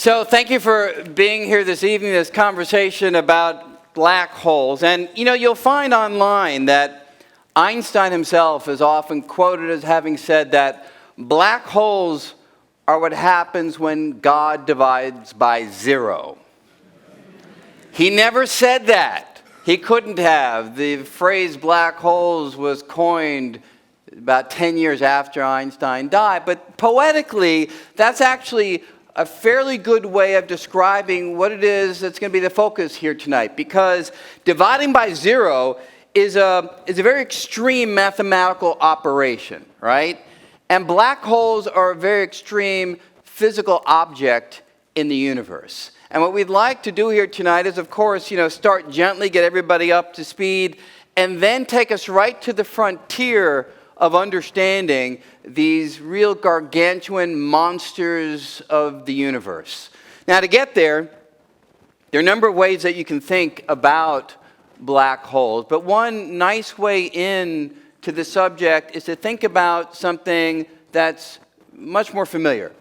So thank you for being here this evening, this conversation about black holes. And you'll find online that Einstein himself is often quoted as having said that black holes are what happens when God divides by zero. He never said that. He couldn't have. The phrase black holes was coined about 10 years after Einstein died. But poetically, that's actually a fairly good way of describing what it is that's going to be the focus here tonight. Because dividing by zero is a very extreme mathematical operation, right? And black holes are a very extreme physical object in the universe. And what we'd like to do here tonight is, of course, start gently, get everybody up to speed, and then take us right to the frontier of understanding these real gargantuan monsters of the universe. Now, to get there are a number of ways that you can think about black holes. But one nice way in to the subject is to think about something that's much more familiar.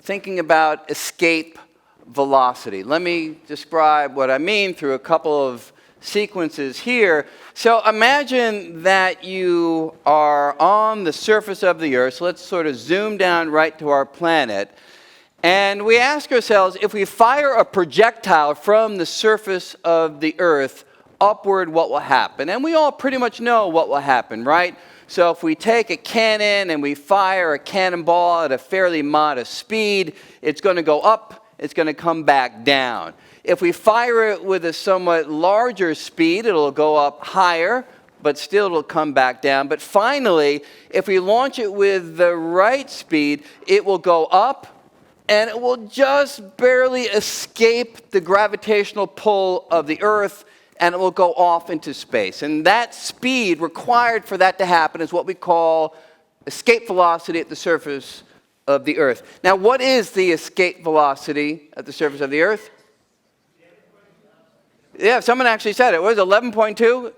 Thinking about escape velocity. Let me describe what I mean through a couple of sequences here. So imagine that you are on the surface of the Earth. So let's sort of zoom down right to our planet. And we ask ourselves, if we fire a projectile from the surface of the Earth upward, what will happen? And we all pretty much know what will happen, right? So if we take a cannon and we fire a cannonball at a fairly modest speed, it's going to go up, it's going to come back down. If we fire it with a somewhat larger speed, it'll go up higher, but still it'll come back down. But finally, if we launch it with the right speed, it will go up, and it will just barely escape the gravitational pull of the Earth, and it will go off into space. And that speed required for that to happen is what we call escape velocity at the surface of the Earth. Now, what is the escape velocity at the surface of the Earth? Yeah, someone actually said it. What was it, 11.2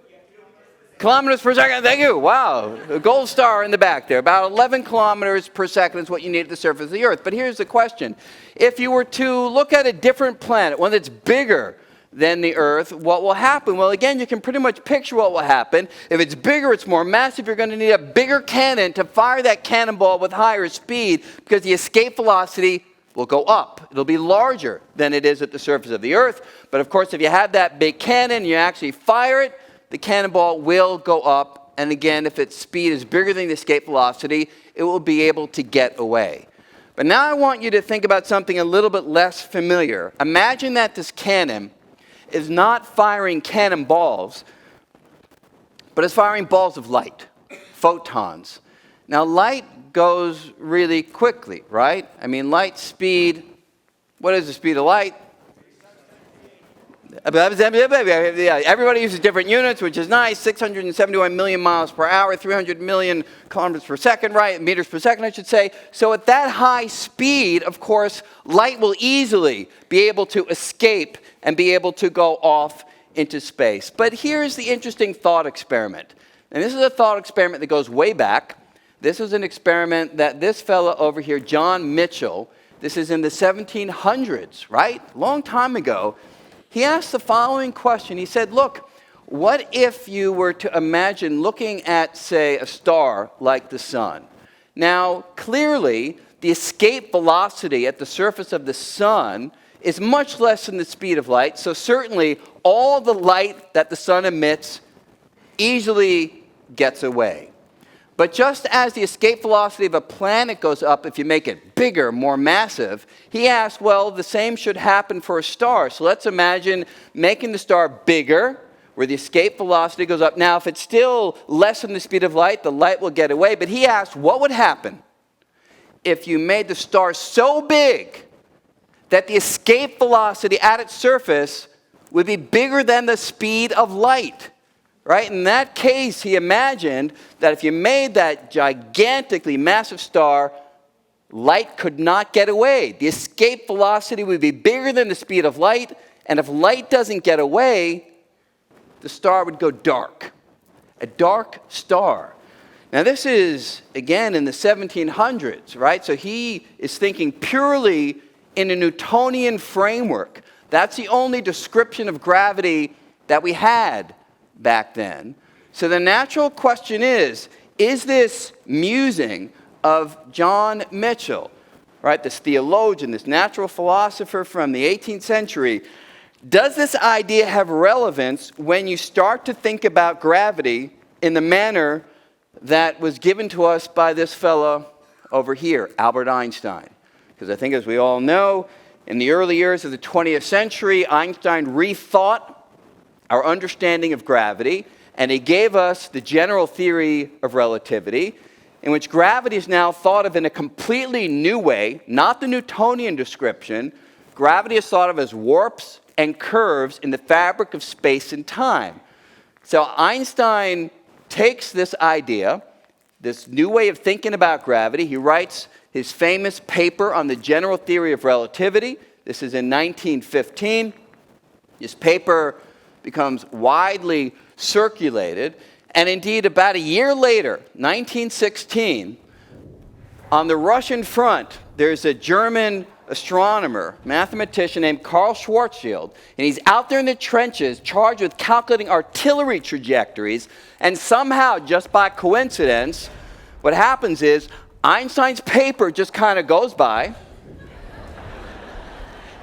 kilometers per second? Thank you. Wow. A gold star in the back there. About 11 kilometers per second is what you need at the surface of the Earth. But here's the question. If you were to look at a different planet, one that's bigger than the Earth, what will happen? Well, again, you can pretty much picture what will happen. If it's bigger, it's more massive, you're going to need a bigger cannon to fire that cannonball with higher speed because the escape velocity will go up. It'll be larger than it is at the surface of the Earth. But of course, if you have that big cannon and you actually fire it, the cannonball will go up. And again, if its speed is bigger than the escape velocity, it will be able to get away. But now I want you to think about something a little bit less familiar. Imagine that this cannon is not firing cannonballs, but it's firing balls of light, photons. Now, light goes really quickly, right? I mean, light speed, what is the speed of light? Everybody uses different units, which is nice. 671 million miles per hour, 300 million kilometers per second, right? Meters per second, I should say. So at that high speed, of course, light will easily be able to escape and be able to go off into space. But here's the interesting thought experiment. And this is a thought experiment that goes way back. This is an experiment that this fellow over here, John Mitchell, this is in the 1700s, right? Long time ago. He asked the following question. He said, look, what if you were to imagine looking at, say, a star like the sun? Now, clearly, the escape velocity at the surface of the sun is much less than the speed of light. So certainly, all the light that the sun emits easily gets away. But just as the escape velocity of a planet goes up if you make it bigger, more massive, he asked, well, the same should happen for a star. So let's imagine making the star bigger, where the escape velocity goes up. Now, if it's still less than the speed of light, the light will get away. But he asked, what would happen if you made the star so big that the escape velocity at its surface would be bigger than the speed of light? Right? In that case, he imagined that if you made that gigantically massive star, light could not get away. The escape velocity would be bigger than the speed of light, and if light doesn't get away, the star would go dark. A dark star. Now this is, again, in the 1700s, right? So he is thinking purely in a Newtonian framework. That's the only description of gravity that we had back then. So the natural question is this musing of John Mitchell, right, this theologian, this natural philosopher from the 18th century, does this idea have relevance when you start to think about gravity in the manner that was given to us by this fellow over here, Albert Einstein? Because I think, as we all know, in the early years of the 20th century, Einstein rethought our understanding of gravity, and he gave us the general theory of relativity, in which gravity is now thought of in a completely new way, not the Newtonian description. Gravity is thought of as warps and curves in the fabric of space and time. So Einstein takes this idea, this new way of thinking about gravity. He writes his famous paper on the general theory of relativity. This is in 1915. This paper becomes widely circulated. And indeed, about a year later, 1916, on the Russian front, there's a German astronomer, mathematician named Karl Schwarzschild, and he's out there in the trenches charged with calculating artillery trajectories, and somehow, just by coincidence, what happens is Einstein's paper just kind of goes by.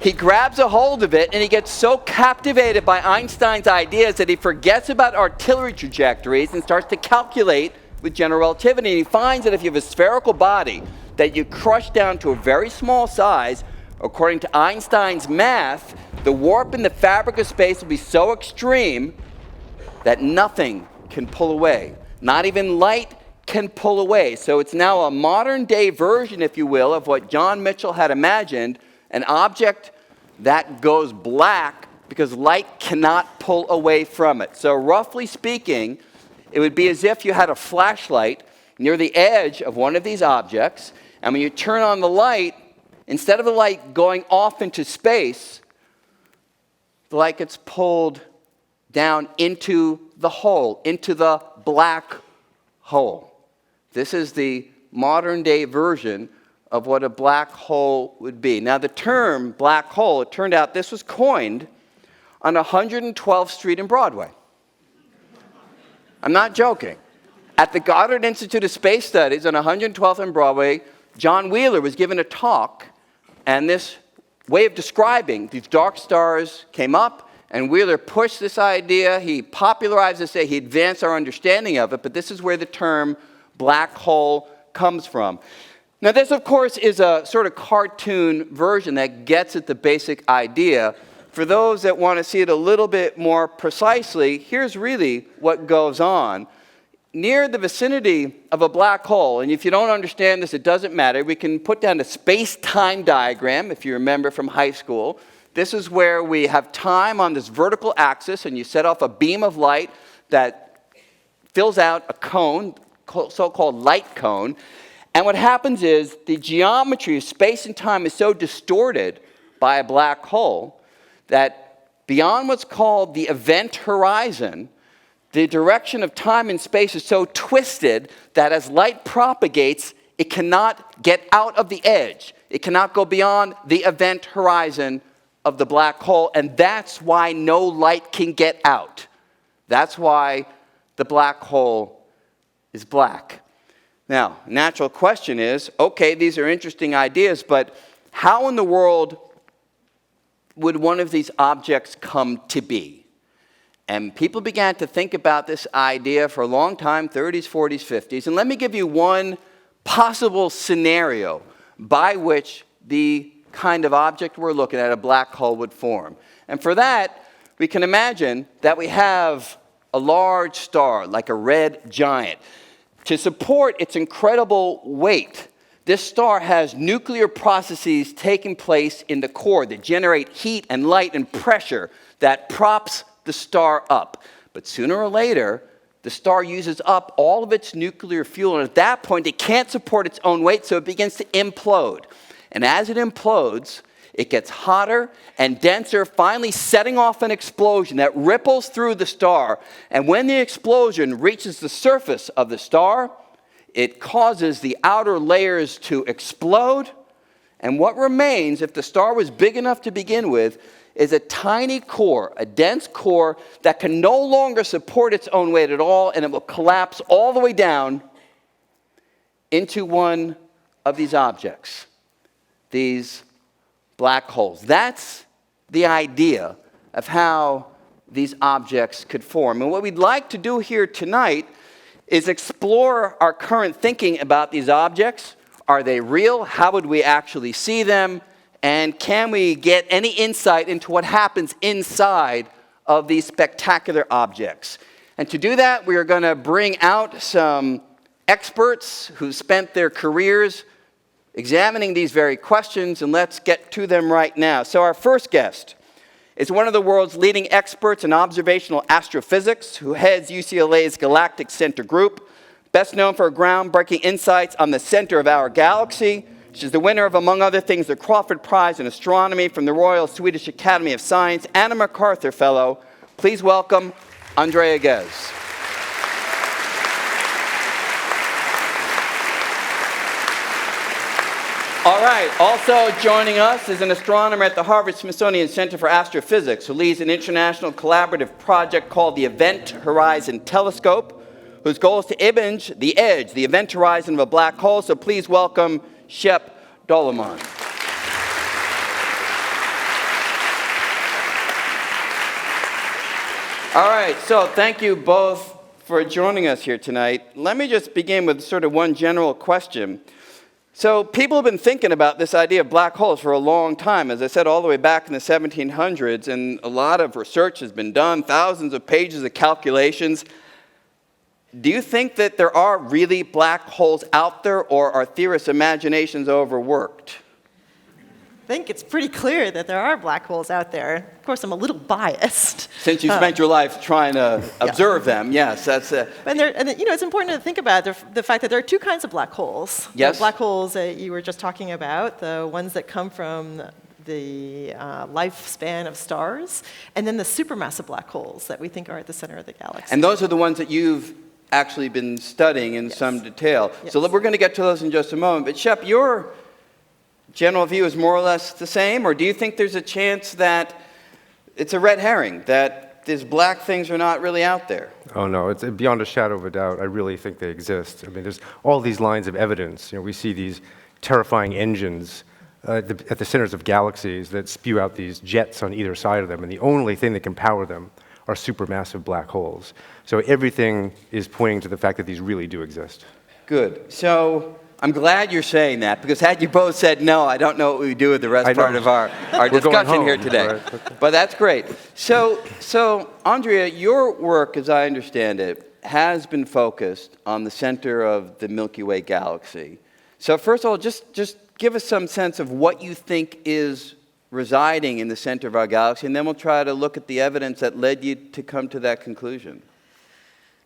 He grabs a hold of it, and he gets so captivated by Einstein's ideas that he forgets about artillery trajectories and starts to calculate with general relativity. And he finds that if you have a spherical body that you crush down to a very small size, according to Einstein's math, the warp in the fabric of space will be so extreme that nothing can pull away. Not even light can pull away. So it's now a modern-day version, if you will, of what John Mitchell had imagined, an object that goes black because light cannot pull away from it. So roughly speaking, it would be as if you had a flashlight near the edge of one of these objects, and when you turn on the light, instead of the light going off into space, the light gets pulled down into the hole, into the black hole. This is the modern-day version of what a black hole would be. Now, the term black hole, it turned out this was coined on 112th Street and Broadway. I'm not joking. At the Goddard Institute of Space Studies on 112th and Broadway, John Wheeler was given a talk, and this way of describing these dark stars came up, and Wheeler pushed this idea. He popularized this, he advanced our understanding of it, but this is where the term black hole comes from. Now, this, of course, is a sort of cartoon version that gets at the basic idea. For those that want to see it a little bit more precisely, here's really what goes on. Near the vicinity of a black hole, and if you don't understand this, it doesn't matter. We can put down a space-time diagram, if you remember from high school. This is where we have time on this vertical axis, and you set off a beam of light that fills out a cone, so-called light cone. And what happens is the geometry of space and time is so distorted by a black hole that beyond what's called the event horizon, the direction of time and space is so twisted that as light propagates, it cannot get out of the edge. It cannot go beyond the event horizon of the black hole, and that's why no light can get out. That's why the black hole is black. Now, natural question is, okay, these are interesting ideas, but how in the world would one of these objects come to be? And people began to think about this idea for a long time, 30s, 40s, 50s. And let me give you one possible scenario by which the kind of object we're looking at, a black hole, would form. And for that, we can imagine that we have a large star, like a red giant. To support its incredible weight, this star has nuclear processes taking place in the core that generate heat and light and pressure that props the star up. But sooner or later, the star uses up all of its nuclear fuel, and at that point, it can't support its own weight, so it begins to implode. And as it implodes, it gets hotter and denser, finally setting off an explosion that ripples through the star. And when the explosion reaches the surface of the star, it causes the outer layers to explode, And what remains, if the star was big enough to begin with, is a tiny core, a dense core that can no longer support its own weight at all, and it will collapse all the way down into one of these objects, these black holes. That's the idea of how these objects could form. And what we'd like to do here tonight is explore our current thinking about these objects. Are they real? How would we actually see them? And can we get any insight into what happens inside of these spectacular objects? And to do that, we are going to bring out some experts who spent their careers examining these very questions, and let's get to them right now. So our first guest is one of the world's leading experts in observational astrophysics who heads UCLA's Galactic Center Group, best known for her groundbreaking insights on the center of our galaxy. She's the winner of, among other things, the Crawford Prize in Astronomy from the Royal Swedish Academy of Science and a MacArthur Fellow. Please welcome Andrea Ghez. All right, also joining us is an astronomer at the Harvard-Smithsonian Center for Astrophysics who leads an international collaborative project called the Event Horizon Telescope, whose goal is to image the edge, the event horizon of a black hole. So please welcome Shep, Doeleman. All right, so thank you both for joining us here tonight. Let me just begin with sort of one general question. So people have been thinking about this idea of black holes for a long time, as I said, all the way back in the 1700s, and a lot of research has been done, thousands of pages of calculations. Do you think that there are really black holes out there, or are theorists' imaginations overworked? I think it's pretty clear that there are black holes out there. Of course, I'm a little biased. Since you spent your life trying to observe them, yes, that's it. And it's important to think about the fact that there are two kinds of black holes. Yes. The black holes that you were just talking about, the ones that come from the lifespan of stars, and then the supermassive black holes that we think are at the center of the galaxy. And those are the ones that you've actually been studying in some detail. Yes. So we're going to get to those in just a moment. But Shep, your general view is more or less the same, or do you think there's a chance that it's a red herring, that these black things are not really out there? Oh no, it's beyond a shadow of a doubt. I really think they exist. I mean, there's all these lines of evidence. We see these terrifying engines at the centers of galaxies that spew out these jets on either side of them, and the only thing that can power them are supermassive black holes. So everything is pointing to the fact that these really do exist. Good. So I'm glad you're saying that, because had you both said no, I don't know what we would do with the rest part of our discussion here today. Right. But that's great. So Andrea, your work, as I understand it, has been focused on the center of the Milky Way galaxy. So first of all, just give us some sense of what you think is residing in the center of our galaxy, and then we'll try to look at the evidence that led you to come to that conclusion.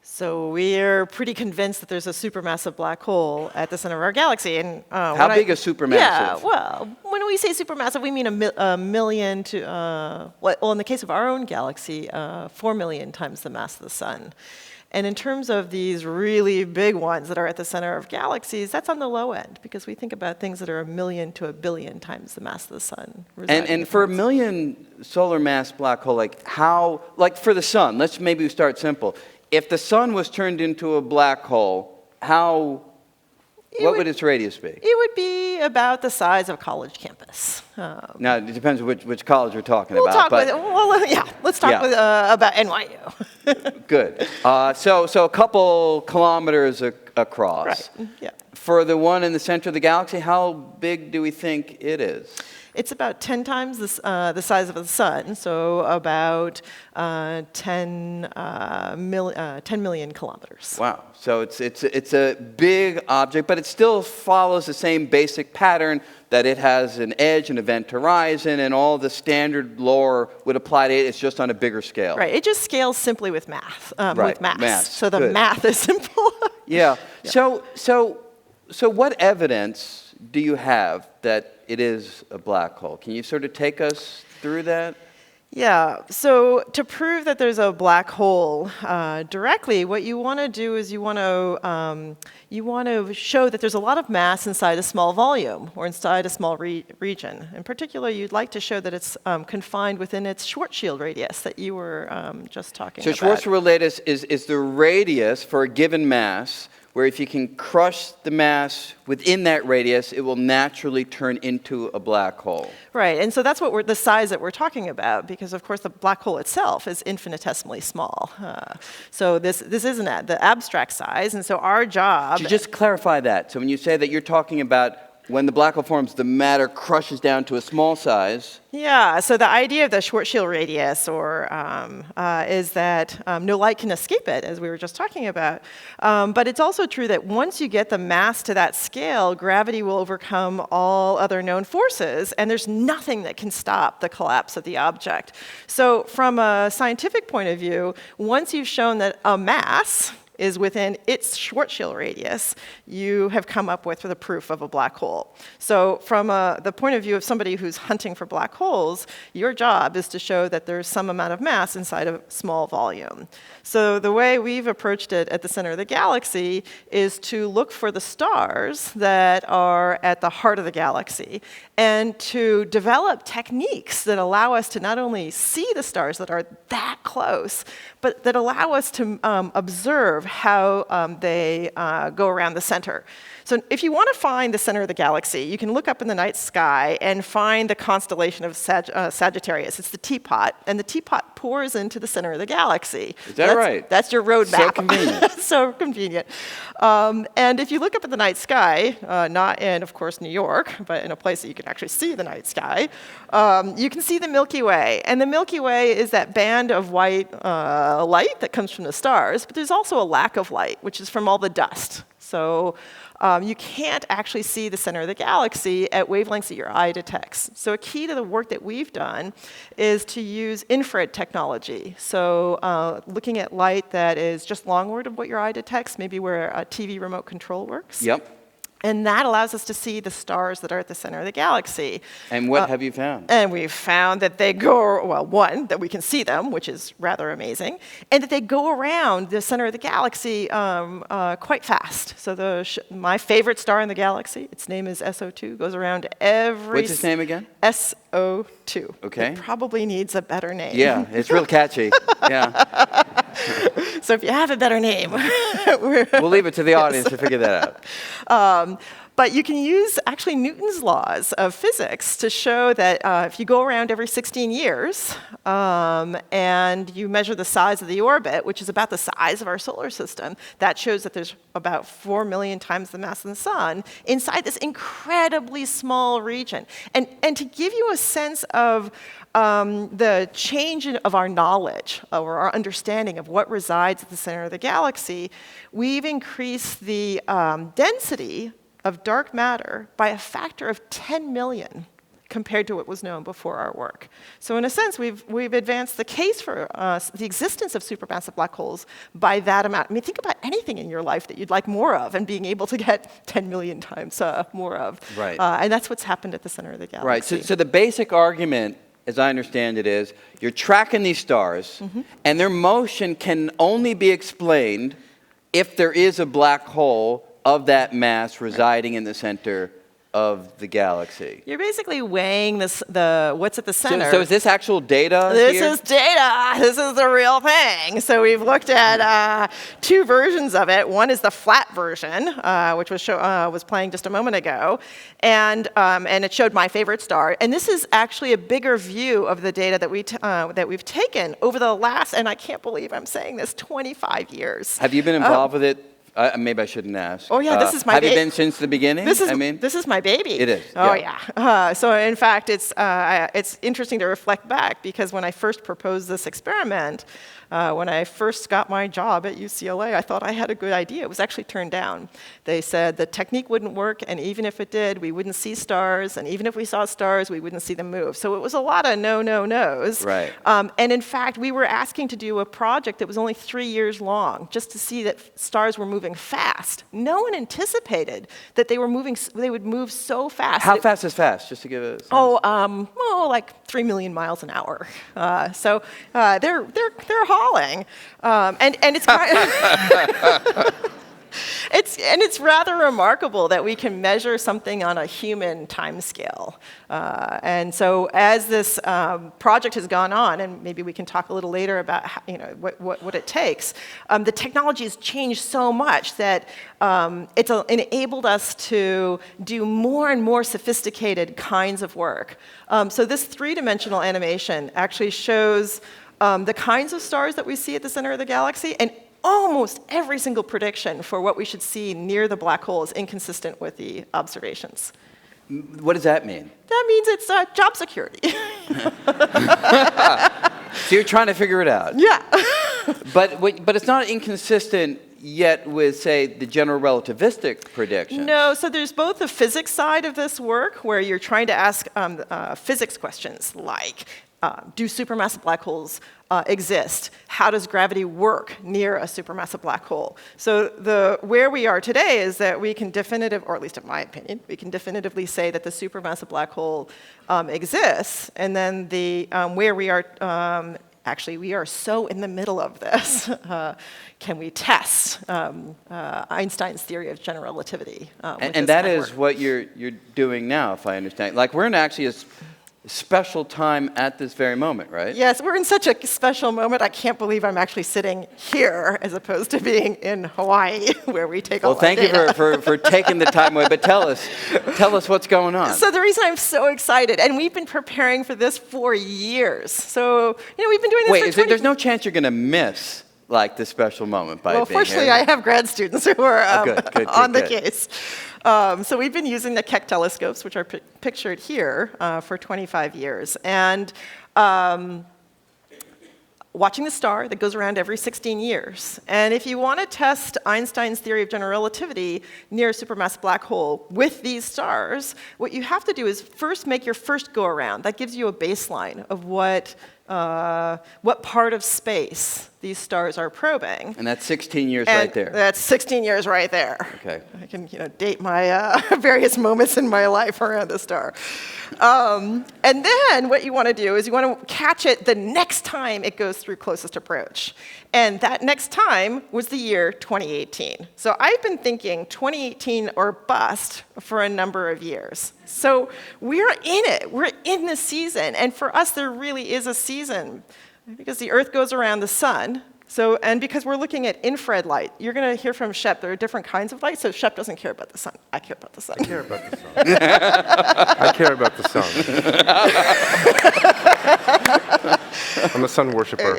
So we're pretty convinced that there's a supermassive black hole at the center of our galaxy. And how big is supermassive? Yeah, well, when we say supermassive, we mean a million to, well, in the case of our own galaxy, 4 million times the mass of the sun. And in terms of these really big ones that are at the center of galaxies, that's on the low end, because we think about things that are 1 million to 1 billion times the mass of the sun. And for a million solar mass black hole, like for the sun, maybe start simple. If the sun was turned into a black hole, what would its radius be? It would be about the size of a college campus. Now, it depends on which college we're talking about. Let's talk about NYU. Good. So a couple kilometers across. Right. Yeah. For the one in the center of the galaxy, how big do we think it is? It's about 10 times the size of the sun, so about 10 million kilometers. Wow. So it's a big object, but it still follows the same basic pattern that it has an edge, an event horizon, and all the standard lore would apply to it. It's just on a bigger scale. Right. It just scales simply with math. Right. With mass. Math. So the Good. math is simple. Yeah. So what evidence do you have that it is a black hole? Can you sort of take us through that? Yeah, so to prove that there's a black hole directly, what you want to do is you want to show that there's a lot of mass inside a small volume or inside a small region. In particular, you'd like to show that it's confined within its Schwarzschild radius that you were just talking about. So Schwarzschild radius is the radius for a given mass, where if you can crush the mass within that radius, it will naturally turn into a black hole. Right, and so that's what the size that we're talking about, because of course the black hole itself is infinitesimally small. So this isn't the abstract size, and so our job... To just clarify that, so when you say that you're talking about when the black hole forms, the matter crushes down to a small size. Yeah, so the idea of the Schwarzschild radius is that no light can escape it, as we were just talking about. But it's also true that once you get the mass to that scale, gravity will overcome all other known forces, and there's nothing that can stop the collapse of the object. So from a scientific point of view, once you've shown that a mass is within its Schwarzschild radius, you have come up with the proof of a black hole. So from the point of view of somebody who's hunting for black holes, your job is to show that there's some amount of mass inside a small volume. So the way we've approached it at the center of the galaxy is to look for the stars that are at the heart of the galaxy and to develop techniques that allow us to not only see the stars that are that close, but that allow us to observe how they go around the center. So if you want to find the center of the galaxy, you can look up in the night sky and find the constellation of Sagittarius. It's the teapot, and the teapot pours into the center of the galaxy. Is that right? That's your roadmap. So convenient. So convenient. And if you look up at the night sky, not in, of course, New York, but in a place that you can actually see the night sky, you can see the Milky Way. And the Milky Way is that band of white light that comes from the stars, but there's also a lack of light, which is from all the dust. So you can't actually see the center of the galaxy at wavelengths that your eye detects. So a key to the work that we've done is to use infrared technology. So looking at light that is just longward of what your eye detects, maybe where a TV remote control works. Yep. And that allows us to see the stars that are at the center of the galaxy. And what have you found? And we've found that they go, well, one, that we can see them, which is rather amazing, and that they go around the center of the galaxy quite fast. So my favorite star in the galaxy, its name is SO2, goes around every... What's its name again? SO2. Okay. It probably needs a better name. Yeah, it's real catchy. Yeah. So if you have a better name... We'll leave it to the audience to figure that out. But you can use actually Newton's laws of physics to show that if you go around every 16 years and you measure the size of the orbit, which is about the size of our solar system, that shows that there's about 4 million times the mass of the sun inside this incredibly small region. And to give you a sense of the change of our knowledge or our understanding of what resides at the center of the galaxy, we've increased the density of dark matter by a factor of 10 million compared to what was known before our work. So in a sense, we've advanced the case for the existence of supermassive black holes by that amount. I mean, think about anything in your life that you'd like more of and being able to get 10 million times more of. Right. And that's what's happened at the center of the galaxy. Right, so the basic argument, as I understand it, is you're tracking these stars, and their motion can only be explained if there is a black hole of that mass residing in the center of the galaxy. You're basically weighing what's at the center. So is this actual data This here? is data. This is the real thing. So we've looked at two versions of it. One is the flat version, which was playing just a moment ago, and it showed my favorite star. And this is actually a bigger view of the data that we've taken over the last, and I can't believe I'm saying this, 25 years. Have you been involved with it? Maybe I shouldn't ask. Oh yeah, this is my Have you been since the beginning? This is my baby. It is. Oh yeah. So in fact, it's interesting to reflect back because when I first proposed this experiment, when I first got my job at UCLA, I thought I had a good idea. It was actually turned down. They said the technique wouldn't work, and even if it did, we wouldn't see stars, and even if we saw stars, we wouldn't see them move. So it was a lot of no's. Right. And in fact, we were asking to do a project that was only 3 years long, just to see that stars were moving moving fast. No one anticipated that they would move so fast. How fast is fast, just to give a sense? Like 3 million miles an hour. So they're hauling, and it's kind it's rather remarkable that we can measure something on a human timescale. And so as this project has gone on, and maybe we can talk a little later about how, what it takes, the technology has changed so much that it's enabled us to do more and more sophisticated kinds of work. So this three-dimensional animation actually shows the kinds of stars that we see at the center of the galaxy, and almost every single prediction for what we should see near the black hole is inconsistent with the observations. What does that mean? That means it's job security. So you're trying to figure it out. Yeah. But it's not inconsistent yet with, say, the general relativistic prediction. No, so there's both the physics side of this work, where you're trying to ask physics questions like, do supermassive black holes exist? How does gravity work near a supermassive black hole? So where we are today is that we can or at least in my opinion, we can definitively say that the supermassive black hole exists, and then where we are, actually we are so in the middle of this. Can we test Einstein's theory of general relativity? And that is what you're doing now, if I understand. Like, we're in actually a special time at this very moment, right? Yes, we're in such a special moment. I can't believe I'm actually sitting here as opposed to being in Hawaii, where we take all our data. Well, thank you for taking the time away, but tell us what's going on. So the reason I'm so excited, and we've been preparing for this for years. So, we've been doing this for there's no chance you're going to miss like this special moment by being here? Well, fortunately, I have grad students who are good, on the case. So we've been using the Keck telescopes, which are pictured here, for 25 years. And watching the star that goes around every 16 years. And if you want to test Einstein's theory of general relativity near a supermassive black hole with these stars, what you have to do is first make your first go around. That gives you a baseline of what part of space these stars are probing. And that's 16 years right there. That's 16 years right there. Okay. I can date my various moments in my life around the star. And then what you want to do is you want to catch it the next time it goes through closest approach. And that next time was the year 2018. So I've been thinking 2018 or bust for a number of years. So we're in it. We're in the season. And for us, there really is a season, because the Earth goes around the sun. So, and because we're looking at infrared light, you're going to hear from Shep, there are different kinds of light. So Shep doesn't care about the sun. I care about the sun. I care about the sun. I care about the sun. I'm a sun worshiper.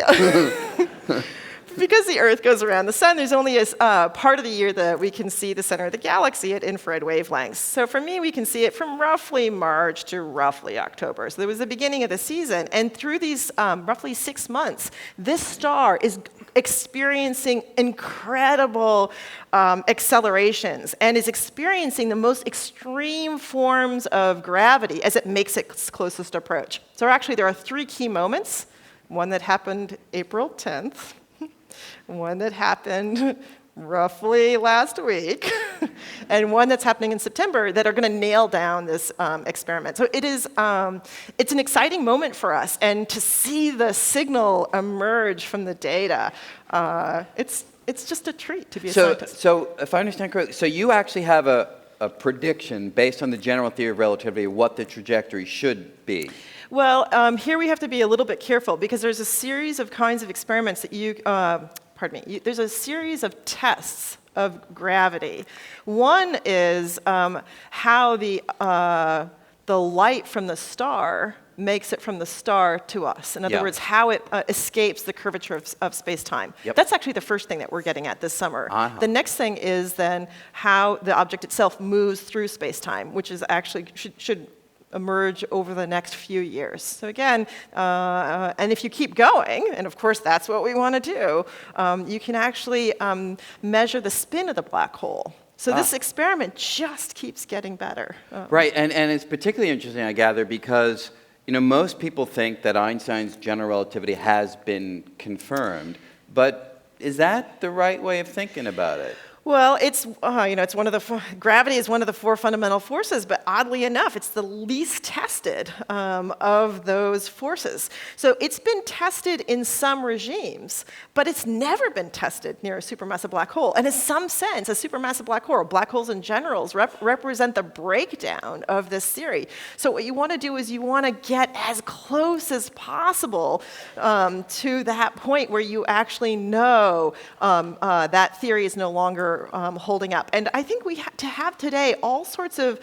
Because the Earth goes around the sun, there's only a part of the year that we can see the center of the galaxy at infrared wavelengths. So for me, we can see it from roughly March to roughly October. So there was the beginning of the season. And through these roughly 6 months, this star is experiencing incredible accelerations and is experiencing the most extreme forms of gravity as it makes its closest approach. So actually, there are 3 key moments. One that happened April 10th. One that happened roughly last week, and one that's happening in September that are going to nail down this experiment. So it's an exciting moment for us, and to see the signal emerge from the data, it's just a treat to be a scientist. So if I understand correctly, so you actually have a prediction based on the general theory of relativity of what the trajectory should be. Well, here we have to be a little bit careful, because there's a series of kinds of experiments that there's a series of tests of gravity. One is how the light from the star makes it from the star to us. In other words, how it escapes the curvature of space-time. Yep. That's actually the first thing that we're getting at this summer. Uh-huh. The next thing is then how the object itself moves through space-time, which is actually should emerge over the next few years. So again, and if you keep going, and of course that's what we want to do, you can actually measure the spin of the black hole. So this experiment just keeps getting better. Right, and it's particularly interesting, I gather, because most people think that Einstein's general relativity has been confirmed, but is that the right way of thinking about it? Well, it's one of the, gravity is one of the four fundamental forces, but oddly enough, it's the least tested of those forces. So it's been tested in some regimes, but it's never been tested near a supermassive black hole. And in some sense, a supermassive black hole, or black holes in general, represent the breakdown of this theory. So what you want to do is you want to get as close as possible to that point where you actually know that theory is no longer holding up. And I think we have today all sorts of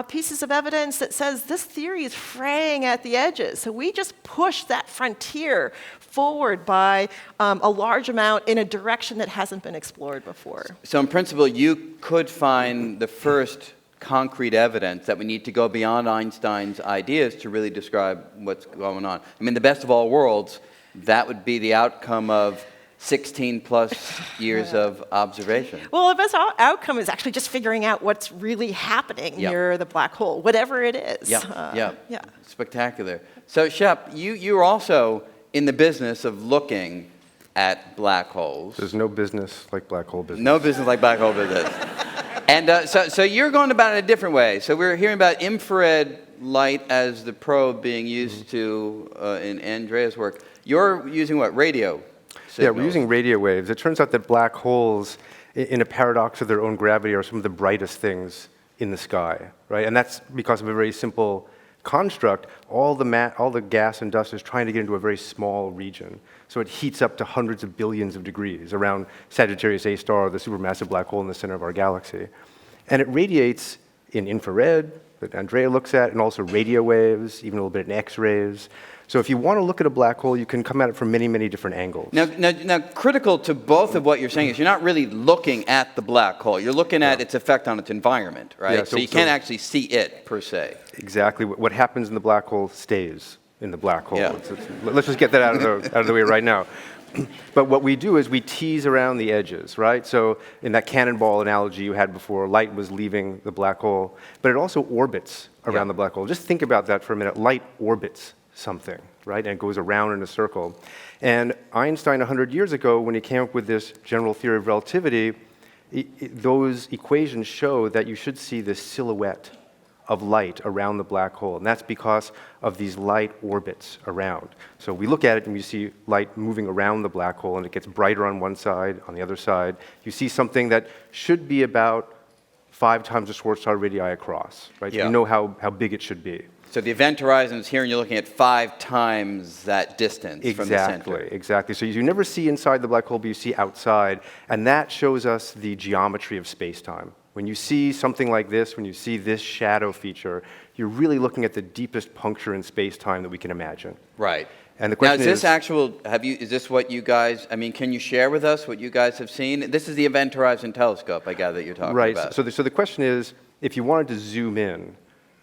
pieces of evidence that says this theory is fraying at the edges. So we just push that frontier forward by a large amount in a direction that hasn't been explored before. So in principle, you could find the first concrete evidence that we need to go beyond Einstein's ideas to really describe what's going on. I mean, the best of all worlds, that would be the outcome of 16 plus years of observation. Well, the best outcome is actually just figuring out what's really happening near the black hole, whatever it is. Yeah. Spectacular. So, Shep, you're also in the business of looking at black holes. There's no business like black hole business. No business like black hole business. And so you're going about it a different way. So we're hearing about infrared light as the probe being used to in Andrea's work. You're using what? Radio signals. Yeah, we're using radio waves. It turns out that black holes, in a paradox of their own gravity, are some of the brightest things in the sky, right? And that's because of a very simple construct. All the gas and dust is trying to get into a very small region. So it heats up to hundreds of billions of degrees around Sagittarius A star, the supermassive black hole in the center of our galaxy. And it radiates in infrared, that Andrea looks at, and also radio waves, even a little bit in X-rays. So if you want to look at a black hole, you can come at it from many, many different angles. Now, critical to both of what you're saying is you're not really looking at the black hole. You're looking at its effect on its environment, right? Yeah, so you can't actually see it, per se. Exactly. What happens in the black hole stays in the black hole. Yeah. Let's just get that out of the way right now. But what we do is we tease around the edges, right? So in that cannonball analogy you had before, light was leaving the black hole, but it also orbits around the black hole. Just think about that for a minute. Light orbits something, right? And it goes around in a circle. And Einstein, 100 years ago, when he came up with this general theory of relativity, those equations show that you should see this silhouette of light around the black hole, and that's because of these light orbits around. So we look at it and you see light moving around the black hole, and it gets brighter on one side, on the other side. You see something that should be about 5 times the Schwarzschild radii across, right? Yeah. So you know how big it should be. So the event horizon is here, and you're looking at 5 times that distance from the center. Exactly. So you never see inside the black hole, but you see outside, and that shows us the geometry of space-time. When you see something like this, when you see this shadow feature, you're really looking at the deepest puncture in space-time that we can imagine. Right. And the question now, is this what you guys, I mean, can you share with us what you guys have seen? This is the Event Horizon Telescope, I gather, that you're talking about. Right. So the question is, if you wanted to zoom in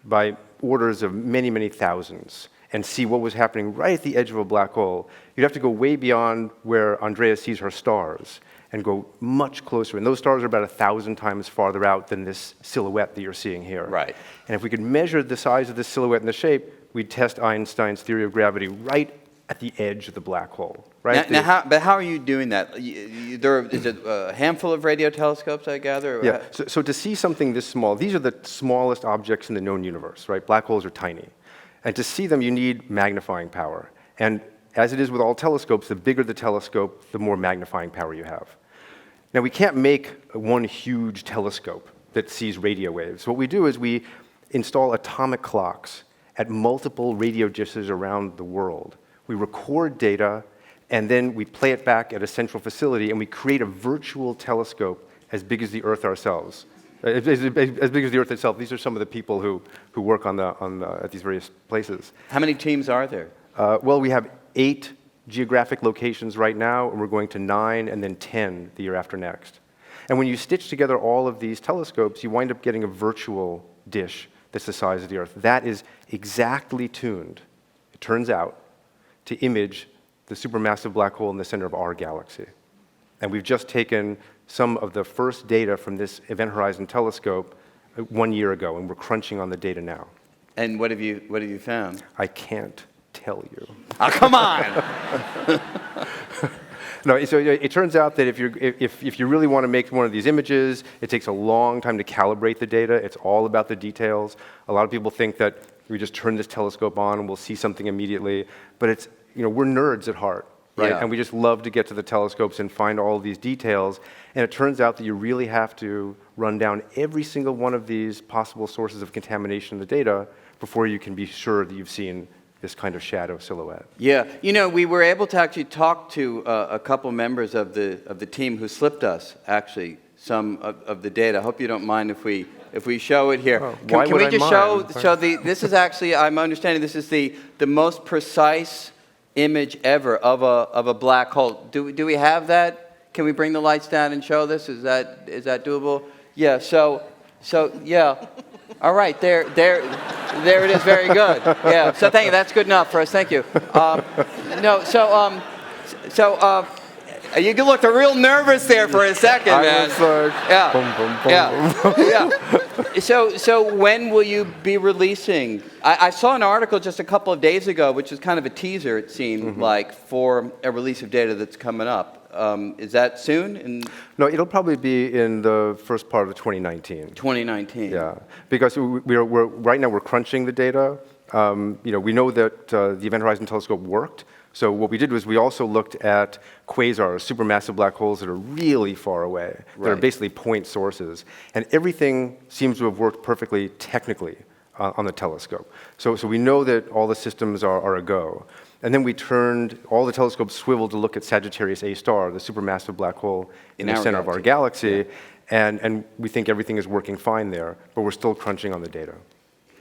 by orders of many, many thousands and see what was happening right at the edge of a black hole, you'd have to go way beyond where Andrea sees her stars and go much closer. And those stars are about 1,000 times farther out than this silhouette that you're seeing here. Right. And if we could measure the size of this silhouette and the shape, we'd test Einstein's theory of gravity right at the edge of the black hole. Right? But how are you doing that? Is it a handful of radio telescopes, I gather? Yeah, so to see something this small, these are the smallest objects in the known universe, right? Black holes are tiny. And to see them, you need magnifying power. And as it is with all telescopes, the bigger the telescope, the more magnifying power you have. Now, we can't make one huge telescope that sees radio waves. What we do is we install atomic clocks at multiple radio dishes around the world. We record data, and then we play it back at a central facility, and we create a virtual telescope as big as the Earth ourselves. As big as the Earth itself. These are some of the people who work at these various places. How many teams are there? Well, we have 8 geographic locations right now, and we're going to 9 and then 10 the year after next. And when you stitch together all of these telescopes, you wind up getting a virtual dish that's the size of the Earth. That is exactly tuned, it turns out, to image the supermassive black hole in the center of our galaxy. And we've just taken some of the first data from this Event Horizon telescope 1 year ago, and we're crunching on the data now. And what have you found? I can't tell you. Oh, come on! No, so it turns out that if you really want to make one of these images, it takes a long time to calibrate the data. It's all about the details. A lot of people think that we just turn this telescope on and we'll see something immediately, but it's, we're nerds at heart, right? Yeah. And we just love to get to the telescopes and find all these details. And it turns out that you really have to run down every single one of these possible sources of contamination in the data before you can be sure that you've seen this kind of shadow silhouette. Yeah, we were able to actually talk to a couple members of the team who slipped us actually some of the data. I hope you don't mind if we show it here. Oh, can we just show this is actually, I'm understanding this is the most precise image ever of a black hole. Do we have that? Can we bring the lights down and show this? Is that doable? Yeah. So yeah. All right. There it is. Very good. Yeah. So thank you. That's good enough for us. Thank you. You looked real nervous there for a second, man. Yeah. Boom, boom, boom. Yeah. So when will you be releasing? I saw an article just a couple of days ago, which is kind of a teaser, it seemed like, for a release of data that's coming up. Is that soon? No, it'll probably be in the first part of 2019. 2019. Yeah, because we're right now we're crunching the data. We know that the Event Horizon Telescope worked. So what we did was we also looked at quasars, supermassive black holes that are really far away, that are basically point sources. And everything seems to have worked perfectly technically on the telescope. So we know that all the systems are a go. And then we turned, all the telescopes swiveled to look at Sagittarius A star, the supermassive black hole in the center of our galaxy. Yeah. And we think everything is working fine there, but we're still crunching on the data.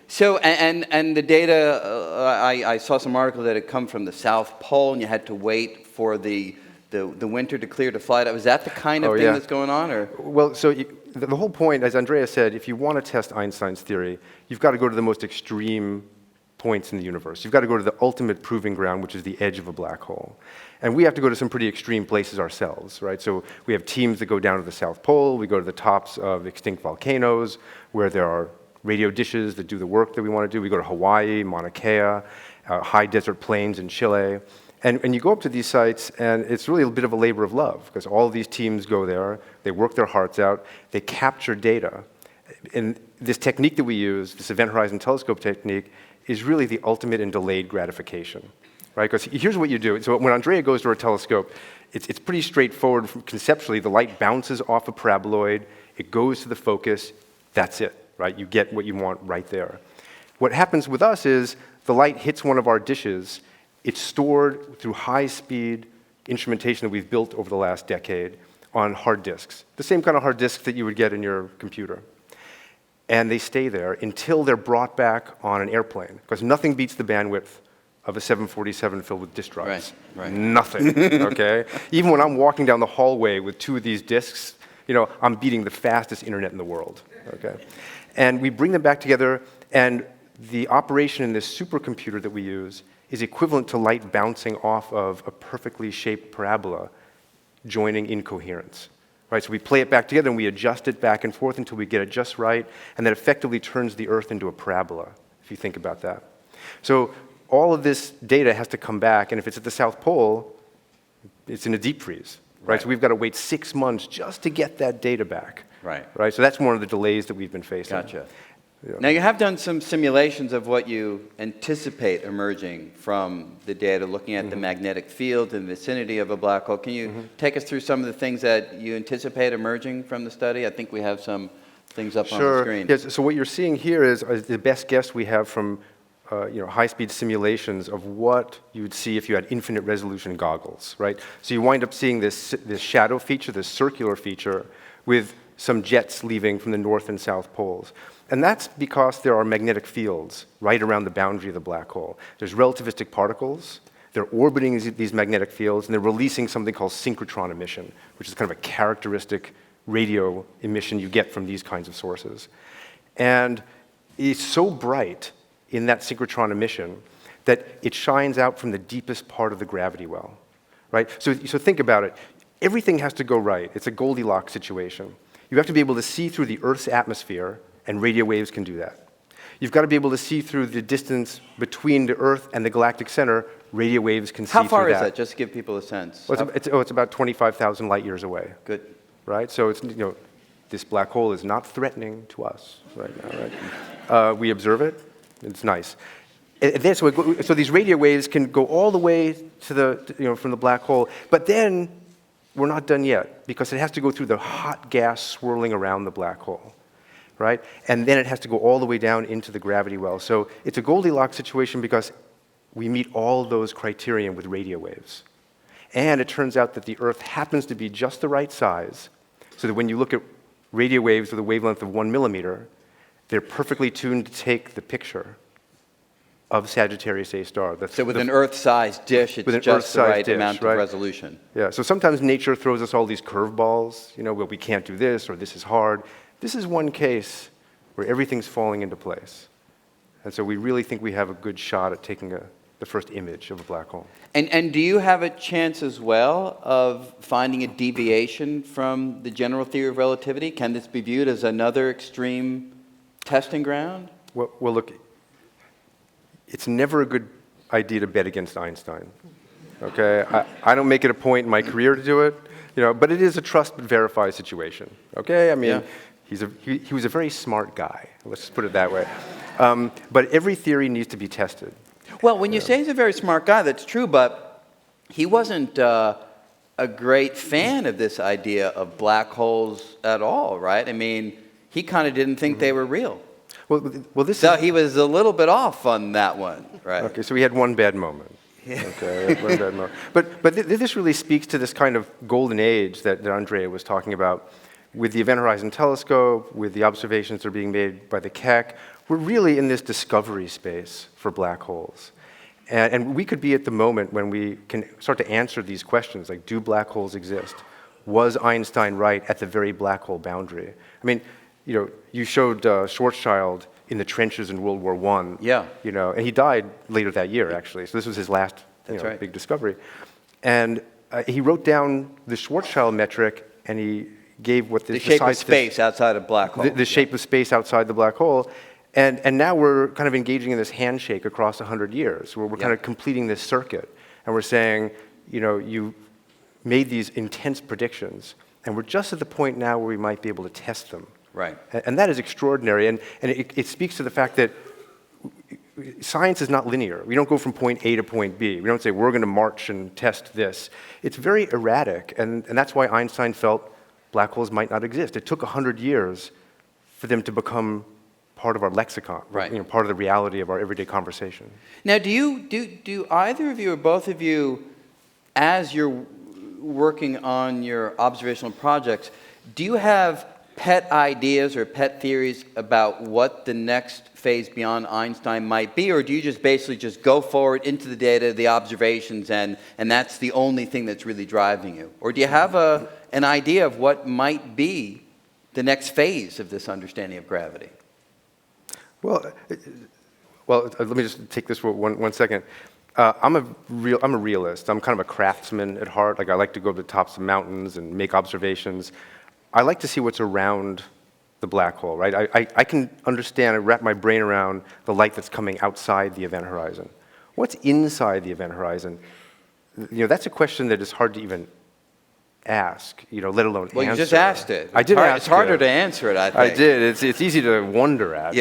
So, and the data, I saw some articles that had come from the South Pole, and you had to wait for the winter to clear to fly it. Was that the kind of thing that's going on? Or? Well, so the whole point, as Andrea said, if you want to test Einstein's theory, you've got to go to the most extreme points in the universe. You've got to go to the ultimate proving ground, which is the edge of a black hole. And we have to go to some pretty extreme places ourselves, right? So we have teams that go down to the South Pole. We go to the tops of extinct volcanoes, where there are radio dishes that do the work that we want to do. We go to Hawaii, Mauna Kea, high desert plains in Chile. And you go up to these sites, and it's really a bit of a labor of love, because all of these teams go there, they work their hearts out, they capture data. And this technique that we use, this Event Horizon Telescope technique, is really the ultimate in delayed gratification, right? Because here's what you do. So when Andrea goes to her telescope, it's pretty straightforward. Conceptually, the light bounces off a paraboloid, it goes to the focus, that's it, right? You get what you want right there. What happens with us is the light hits one of our dishes, it's stored through high-speed instrumentation that we've built over the last decade on hard disks, the same kind of hard disks that you would get in your computer. And they stay there until they're brought back on an airplane, because nothing beats the bandwidth of a 747 filled with disk drives. Right. Nothing, okay? Even when I'm walking down the hallway with two of these disks, I'm beating the fastest internet in the world, okay? And we bring them back together, and the operation in this supercomputer that we use is equivalent to light bouncing off of a perfectly shaped parabola joining in coherence. Right, so we play it back together and we adjust it back and forth until we get it just right, and that effectively turns the Earth into a parabola, if you think about that. So all of this data has to come back, and if it's at the South Pole, it's in a deep freeze. Right? So we've got to wait 6 months just to get that data back. Right? So that's one of the delays that we've been facing. Gotcha. Yeah. Now, you have done some simulations of what you anticipate emerging from the data, looking at the magnetic field in the vicinity of a black hole. Can you take us through some of the things that you anticipate emerging from the study? I think we have some things up on the screen. Yes. So what you're seeing here is the best guess we have from high-speed simulations of what you would see if you had infinite resolution goggles, right? So you wind up seeing this shadow feature, this circular feature, with some jets leaving from the north and south poles. And that's because there are magnetic fields right around the boundary of the black hole. There's relativistic particles, they're orbiting these magnetic fields, and they're releasing something called synchrotron emission, which is kind of a characteristic radio emission you get from these kinds of sources. And it's so bright in that synchrotron emission that it shines out from the deepest part of the gravity well, right? So think about it. Everything has to go right. It's a Goldilocks situation. You have to be able to see through the Earth's atmosphere, and radio waves can do that. You've got to be able to see through the distance between the Earth and the galactic center. Radio waves can see through that. How far is that, just to give people a sense? Well, it's about 25,000 light years away. Good. Right? So it's, this black hole is not threatening to us right now, right? We observe it. It's nice. So these radio waves can go all the way to the, from the black hole, but then we're not done yet because it has to go through the hot gas swirling around the black hole, right? And then it has to go all the way down into the gravity well. So it's a Goldilocks situation because we meet all those criterion with radio waves. And it turns out that the Earth happens to be just the right size so that when you look at radio waves with a wavelength of 1 millimeter, they're perfectly tuned to take the picture of Sagittarius A star. So with an Earth-sized dish, it's just the right amount of resolution. Yeah, so sometimes nature throws us all these curveballs, well, we can't do this, or this is hard. This is one case where everything's falling into place. And so we really think we have a good shot at taking the first image of a black hole. And do you have a chance as well of finding a deviation from the general theory of relativity? Can this be viewed as another extreme testing ground? Well, look, it's never a good idea to bet against Einstein. Okay, I don't make it a point in my career to do it, but it is a trust but verify situation. Okay, I mean, he was a very smart guy. Let's just put it that way. But every theory needs to be tested. Well, when you say he's a very smart guy, that's true, but he wasn't a great fan of this idea of black holes at all, right? I mean, he kind of didn't think they were real. Well, so he was a little bit off on that one, right? Okay, so we had one bad moment. Yeah. Okay, one bad moment. But this really speaks to this kind of golden age that Andrea was talking about. With the Event Horizon Telescope, with the observations that are being made by the Keck, we're really in this discovery space for black holes. And we could be at the moment when we can start to answer these questions, like, do black holes exist? Was Einstein right at the very black hole boundary? I mean, you showed Schwarzschild in the trenches in World War I. Yeah. And he died later that year, actually. So this was his last big discovery. And he wrote down the Schwarzschild metric, and he gave what the shape of space outside of black hole. The shape of space outside the black hole. And now we're kind of engaging in this handshake across 100 years, where we're kind of completing this circuit. And we're saying, you made these intense predictions, and we're just at the point now where we might be able to test them. Right. And that is extraordinary. And it speaks to the fact that science is not linear. We don't go from point A to point B. We don't say, we're going to march and test this. It's very erratic. And that's why Einstein felt black holes might not exist. It took 100 years for them to become part of our lexicon, right. Part of the reality of our everyday conversation. Now, do either of you or both of you, as you're working on your observational projects, do you have pet ideas or pet theories about what the next phase beyond Einstein might be, or do you just basically just go forward into the data, the observations, and that's the only thing that's really driving you? Or do you have an idea of what might be the next phase of this understanding of gravity? Well, let me just take this for one second. I'm a realist. I'm kind of a craftsman at heart. Like, I like to go to the tops of mountains and make observations. I like to see what's around the black hole, right? I can understand and wrap my brain around the light that's coming outside the event horizon. What's inside the event horizon? That's a question that is hard to even ask, let alone answer. Well, you just asked it. I did ask it. It's harder to answer it, I think. I did. It's easy to wonder at,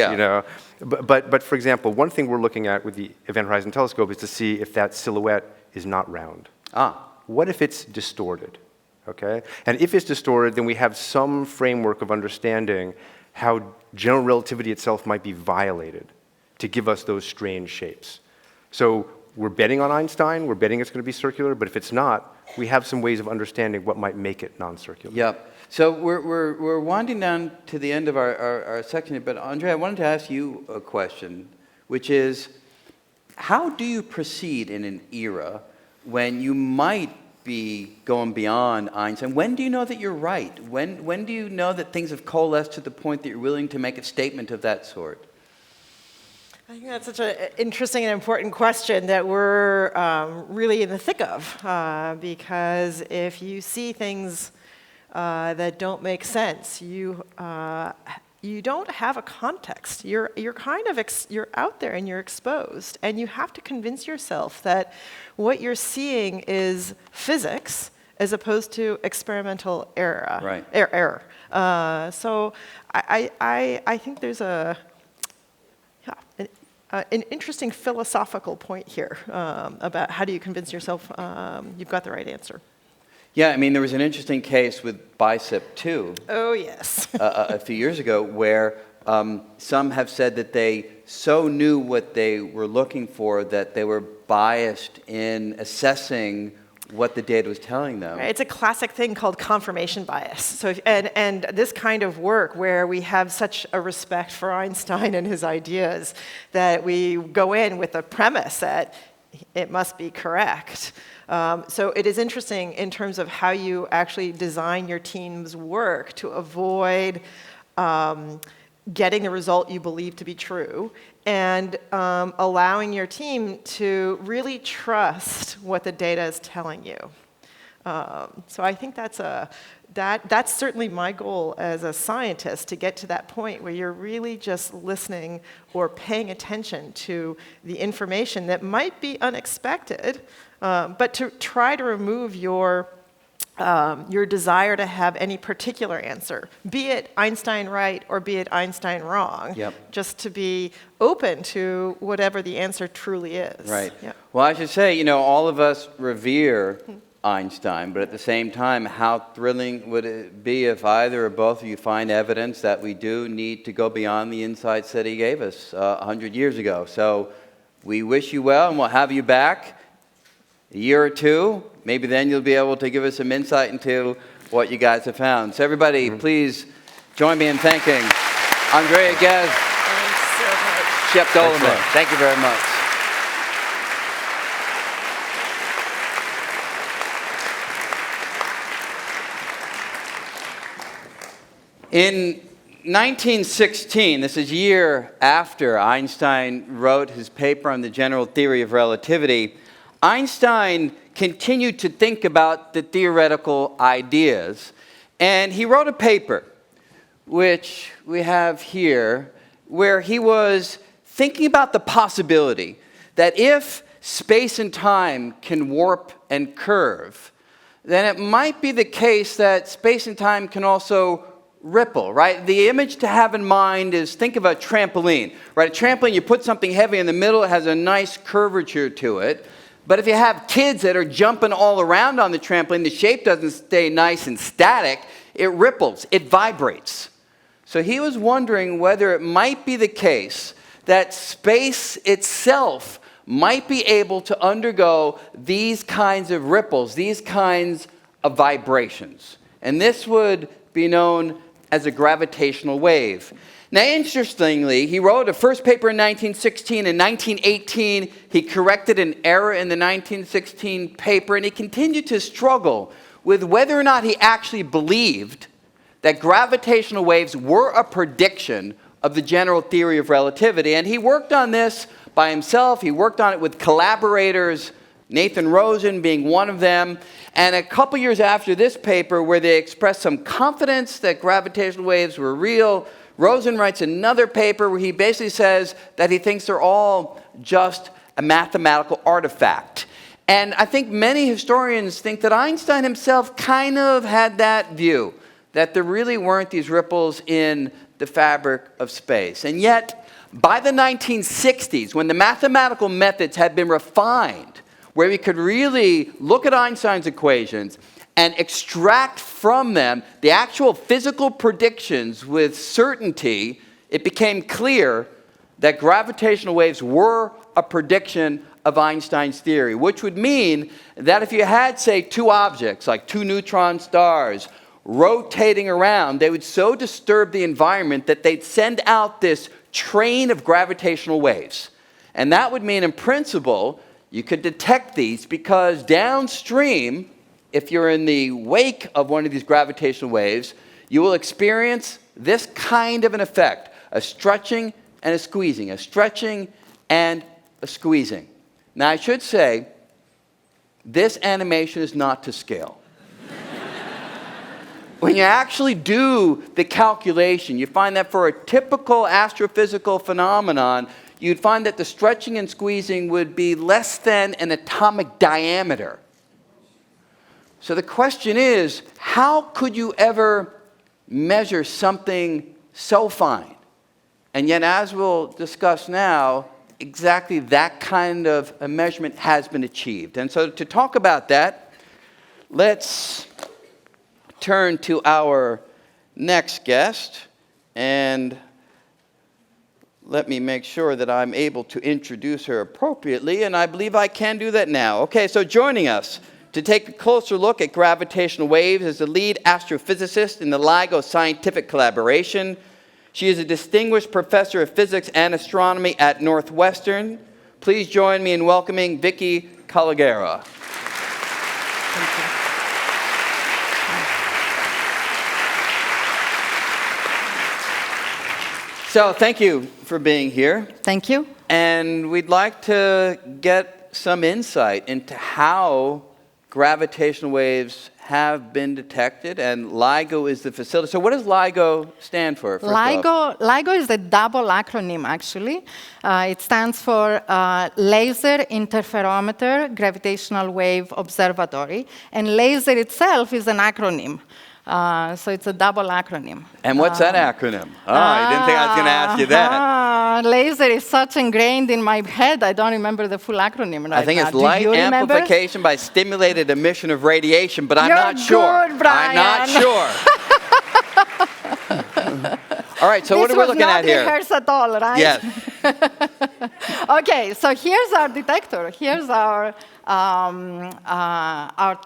But for example, one thing we're looking at with the Event Horizon Telescope is to see if that silhouette is not round. What if it's distorted? Okay? And if it's distorted, then we have some framework of understanding how general relativity itself might be violated to give us those strange shapes. So we're betting on Einstein, we're betting it's going to be circular, but if it's not, we have some ways of understanding what might make it non-circular. Yep. So we're winding down to the end of our section here, but Andrea, I wanted to ask you a question, which is, how do you proceed in an era when you might be going beyond Einstein? When do you know that you're right? When do you know that things have coalesced to the point that you're willing to make a statement of that sort? I think that's such an interesting and important question that we're really in the thick of, because if you see things that don't make sense, you you don't have a context. You're kind of you're out there and you're exposed, and you have to convince yourself that what you're seeing is physics as opposed to experimental error. Right. Error. So I think there's an interesting philosophical point here about how do you convince yourself you've got the right answer. Yeah, I mean, there was an interesting case with Bicep 2. Oh, yes. A few years ago where some have said that they so knew what they were looking for that they were biased in assessing what the data was telling them. It's a classic thing called confirmation bias. So, and this kind of work where we have such a respect for Einstein and his ideas that we go in with a premise that it must be correct. So it is interesting in terms of how you actually design your team's work to avoid getting the result you believe to be true and allowing your team to really trust what the data is telling you. So I think that's certainly my goal as a scientist, to get to that point where you're really just listening or paying attention to the information that might be unexpected, but to try to remove your desire to have any particular answer, be it Einstein right or be it Einstein wrong, just to be open to whatever the answer truly is. Right. Yep. Well, I should say, all of us revere Einstein, but at the same time, how thrilling would it be if either or both of you find evidence that we do need to go beyond the insights that he gave us 100 years ago. So we wish you well, and we'll have you back a year or two. Maybe then you'll be able to give us some insight into what you guys have found. So everybody, please join me in thanking Andrea, Ghez, Thanks so much. Shep, Doeleman. Thank you very much. In 1916, this is a year after Einstein wrote his paper on the general theory of relativity, Einstein continued to think about the theoretical ideas, and he wrote a paper, which we have here, where he was thinking about the possibility that if space and time can warp and curve, then it might be the case that space and time can also ripple, right? The image to have in mind is, think of a trampoline, right? A trampoline, you put something heavy in the middle, it has a nice curvature to it. But if you have kids that are jumping all around on the trampoline, the shape doesn't stay nice and static, it ripples, it vibrates. So he was wondering whether it might be the case that space itself might be able to undergo these kinds of ripples, these kinds of vibrations. And this would be known as a gravitational wave. Now, interestingly, he wrote a first paper in 1916. In 1918, he corrected an error in the 1916 paper, and he continued to struggle with whether or not he actually believed that gravitational waves were a prediction of the general theory of relativity. And he worked on this by himself. He worked on it with collaborators, Nathan Rosen being one of them. And a couple years after this paper, where they expressed some confidence that gravitational waves were real, Rosen writes another paper where he basically says that he thinks they're all just a mathematical artifact. And I think many historians think that Einstein himself kind of had that view, that there really weren't these ripples in the fabric of space. And yet, by the 1960s, when the mathematical methods had been refined, where we could really look at Einstein's equations and extract from them the actual physical predictions with certainty, it became clear that gravitational waves were a prediction of Einstein's theory, which would mean that if you had, say, two objects, like two neutron stars, rotating around, they would so disturb the environment that they'd send out this train of gravitational waves. And that would mean, in principle, you could detect these because downstream, if you're in the wake of one of these gravitational waves, you will experience this kind of an effect, a stretching and a squeezing, a stretching and a squeezing. Now, I should say, this animation is not to scale. when you actually do the calculation, you find that for a typical astrophysical phenomenon, you'd find that the stretching and squeezing would be less than an atomic diameter. So the question is, how could you ever measure something so fine? And yet, as we'll discuss now, exactly that kind of a measurement has been achieved. And so to talk about that, let's turn to our next guest, and let me make sure that I'm able to introduce her appropriately, and I believe I can do that now. Okay, so joining us to take a closer look at gravitational waves is the lead astrophysicist in the LIGO scientific collaboration. She is a distinguished professor of physics and astronomy at Northwestern. Please join me in welcoming Vicky Kalogera. Thank you. So thank you for being here. Thank you. And we'd like to get some insight into how gravitational waves have been detected, and LIGO is the facility. So what does LIGO stand for? LIGO is a double acronym, actually. It stands for Laser Interferometer Gravitational Wave Observatory, and laser itself is an acronym. So it's a double acronym. And what's that acronym? Oh, I didn't think I was going to ask you that. Laser is such ingrained in my head, I don't remember the full acronym right now. I think it's light amplification by stimulated emission of radiation, but I'm not sure. Good, Brian. I'm not sure. All right, so what are we looking at here? This was not rehearsed at all, right? Yes. Okay, so here's our detector. Here's our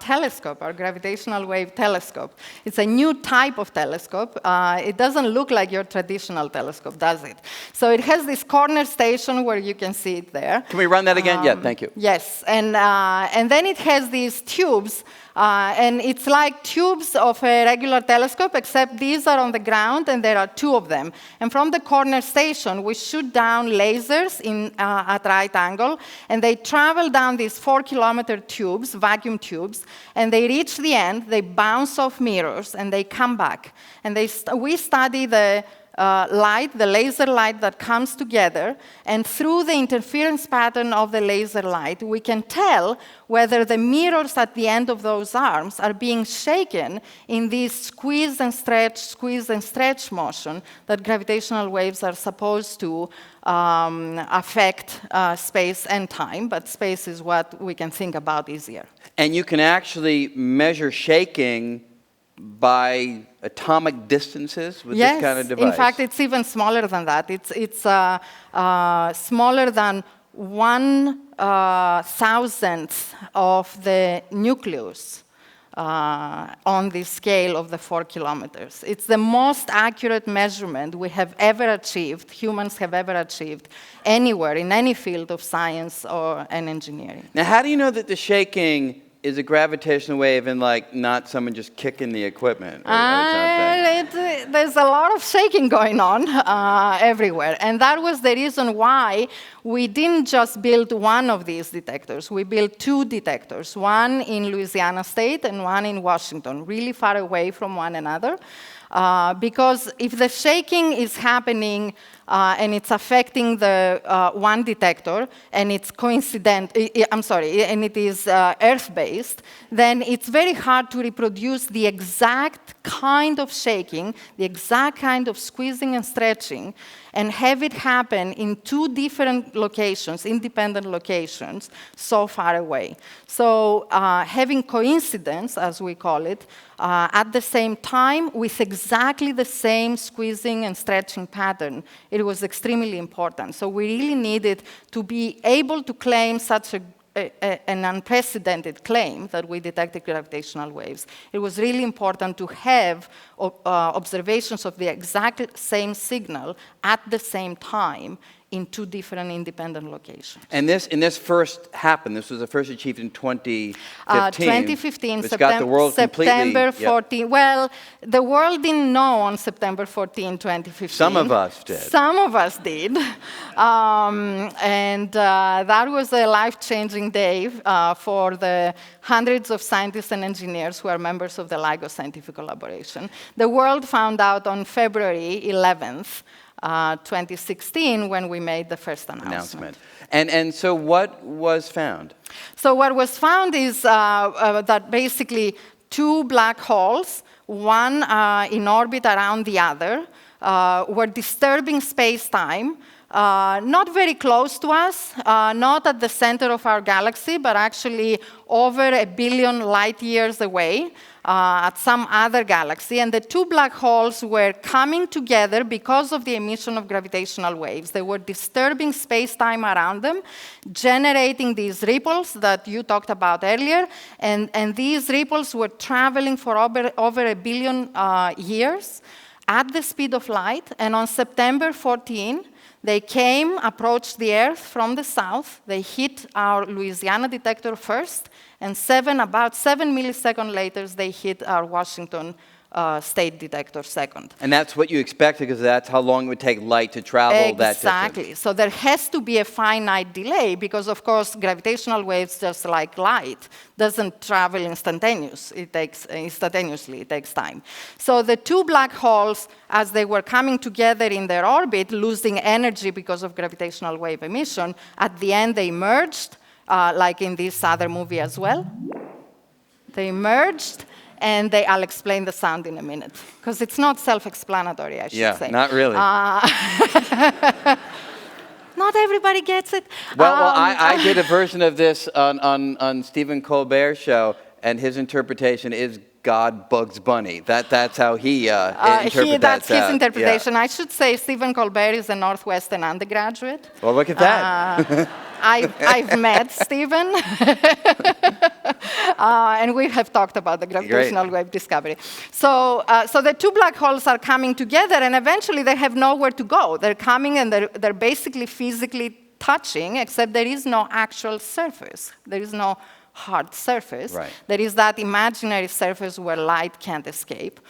telescope, our gravitational wave telescope. It's a new type of telescope. It doesn't look like your traditional telescope, does it? So it has this corner station where you can see it there. Can we run that again? Yeah, thank you. Yes, and then it has these tubes, and it's like tubes of a regular telescope, except these are on the ground, and there are two of them. And from the corner station, we shoot down lasers at right angle, and they travel down these 4-kilometer tubes, vacuum tubes, and they reach the end, they bounce off mirrors, and they come back. And we study the light, the laser light that comes together, and through the interference pattern of the laser light, we can tell whether the mirrors at the end of those arms are being shaken in this squeeze and stretch motion that gravitational waves are supposed to affect space and time, but space is what we can think about easier. And you can actually measure shaking by atomic distances with this kind of device? Yes, in fact, it's even smaller than that. It's smaller than 1,000th of the nucleus on the scale of the 4 kilometers. It's the most accurate measurement we have ever achieved, humans have ever achieved, anywhere in any field of science or engineering. Now, how do you know that the shaking is a gravitational wave and not someone just kicking the equipment or something? There's a lot of shaking going on everywhere. And that was the reason why we didn't just build one of these detectors. We built two detectors, one in Louisiana State and one in Washington, really far away from one another. Because if the shaking is happening and it's affecting the one detector, and it's and it is Earth-based, then it's very hard to reproduce the exact kind of shaking, the exact kind of squeezing and stretching, and have it happen in two different locations, independent locations, so far away. So having coincidence, as we call it, at the same time with exactly the same squeezing and stretching pattern, it was extremely important. So we really needed to be able to claim such an unprecedented claim that we detected gravitational waves. It was really important to have observations of the exact same signal at the same time in two different independent locations. And this first happened. This was the first achieved in 2015. 2015, which got the world September completely. 14. Well, the world didn't know on September 14, 2015. Some of us did. Some of us did. That was a life-changing day for the hundreds of scientists and engineers who are members of the LIGO scientific collaboration. The world found out on February 11th, 2016, when we made the first announcement. And so what was found? So what was found is that basically two black holes, one in orbit around the other, were disturbing space-time, not very close to us, not at the center of our galaxy, but actually over 1 billion light years away at some other galaxy. And the two black holes were coming together because of the emission of gravitational waves. They were disturbing space-time around them, generating these ripples that you talked about earlier. And these ripples were traveling for over 1 billion years at the speed of light. And on September 14, they came, approached the Earth from the south. They hit our Louisiana detector first, and about 7 milliseconds later, they hit our Washington state detector second. And that's what you expected, because that's how long it would take light to travel that distance. Exactly. So there has to be a finite delay, because, of course, gravitational waves, just like light, doesn't travel instantaneously. It takes time. So the two black holes, as they were coming together in their orbit, losing energy because of gravitational wave emission, at the end they merged, like in this other movie as well. They merged, and I'll explain the sound in a minute, because it's not self-explanatory, I should say. Yeah, not really. Not everybody gets it. Well, I did a version of this on Stephen Colbert's show, and his interpretation is God Bugs Bunny. That's how he interprets That's that. his interpretation. Yeah. I should say Stephen Colbert is a Northwestern undergraduate. Well, look at that. I've met Stephen, and we have talked about the gravitational wave discovery. So the two black holes are coming together, and eventually they have nowhere to go. They're coming, and they're basically physically touching, except there is no actual surface. There is no hard surface. Right. There is that imaginary surface where light can't escape.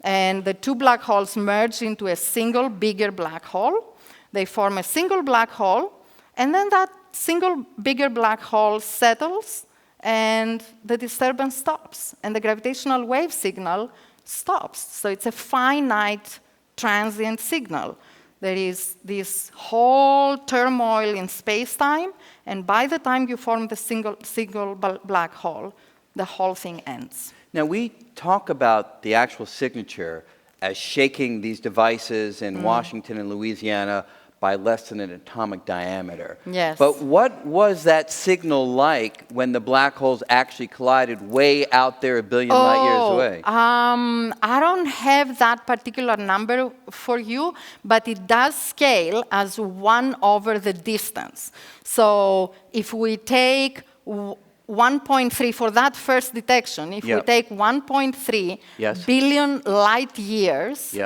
And the two black holes merge into a single bigger black hole. They form a single black hole, and then that single bigger black hole settles, and the disturbance stops, and the gravitational wave signal stops. So it's a finite transient signal. There is this whole turmoil in space-time, and by the time you form the single black hole, the whole thing ends. Now, we talk about the actual signature as shaking these devices in Washington and Louisiana by less than an atomic diameter. Yes. But what was that signal like when the black holes actually collided way out there 1 billion light years away? I don't have that particular number for you, but it does scale as 1 over the distance. So if we take 1.3 for that first detection, if we take 1.3 billion light years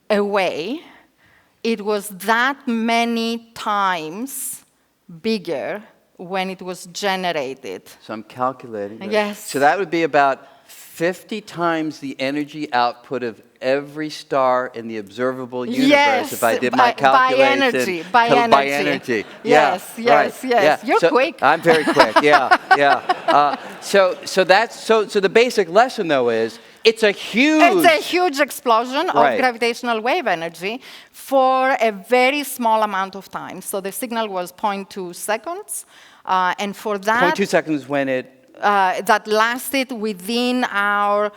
away, it was that many times bigger when it was generated. So I'm calculating. Yes. So that would be about 50 times the energy output of every star in the observable universe, if I did my calculation. By energy. Yes. You're quick. I'm very quick. So the basic lesson, though, is it's a huge explosion of gravitational wave energy for a very small amount of time. So the signal was 0.2 seconds, and for that 0.2 seconds when it that lasted within our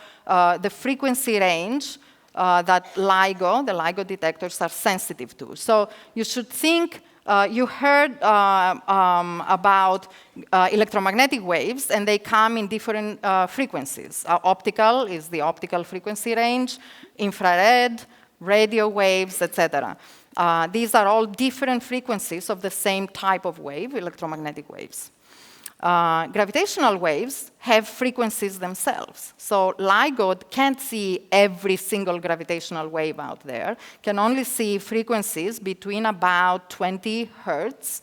the frequency range that the LIGO detectors are sensitive to. So you should think. You heard about electromagnetic waves, and they come in different frequencies. Optical is the optical frequency range, infrared, radio waves, etc. These are all different frequencies of the same type of wave, electromagnetic waves. Gravitational waves have frequencies themselves. So LIGO can't see every single gravitational wave out there, can only see frequencies between about 20 hertz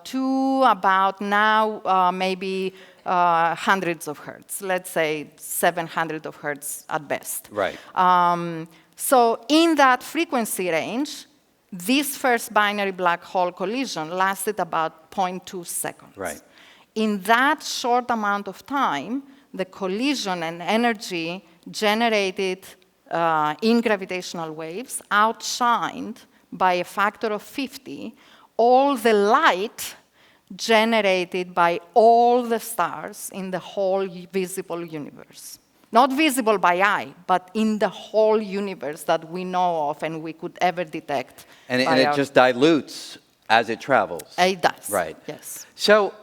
to about now maybe hundreds of hertz, let's say 700 of hertz at best. Right. So in that frequency range, this first binary black hole collision lasted about 0.2 seconds. Right. In that short amount of time, the collision and energy generated in gravitational waves outshined by a factor of 50 all the light generated by all the stars in the whole visible universe. Not visible by eye, but in the whole universe that we know of and we could ever detect. And it just dilutes as it travels. It does. Right. Yes. So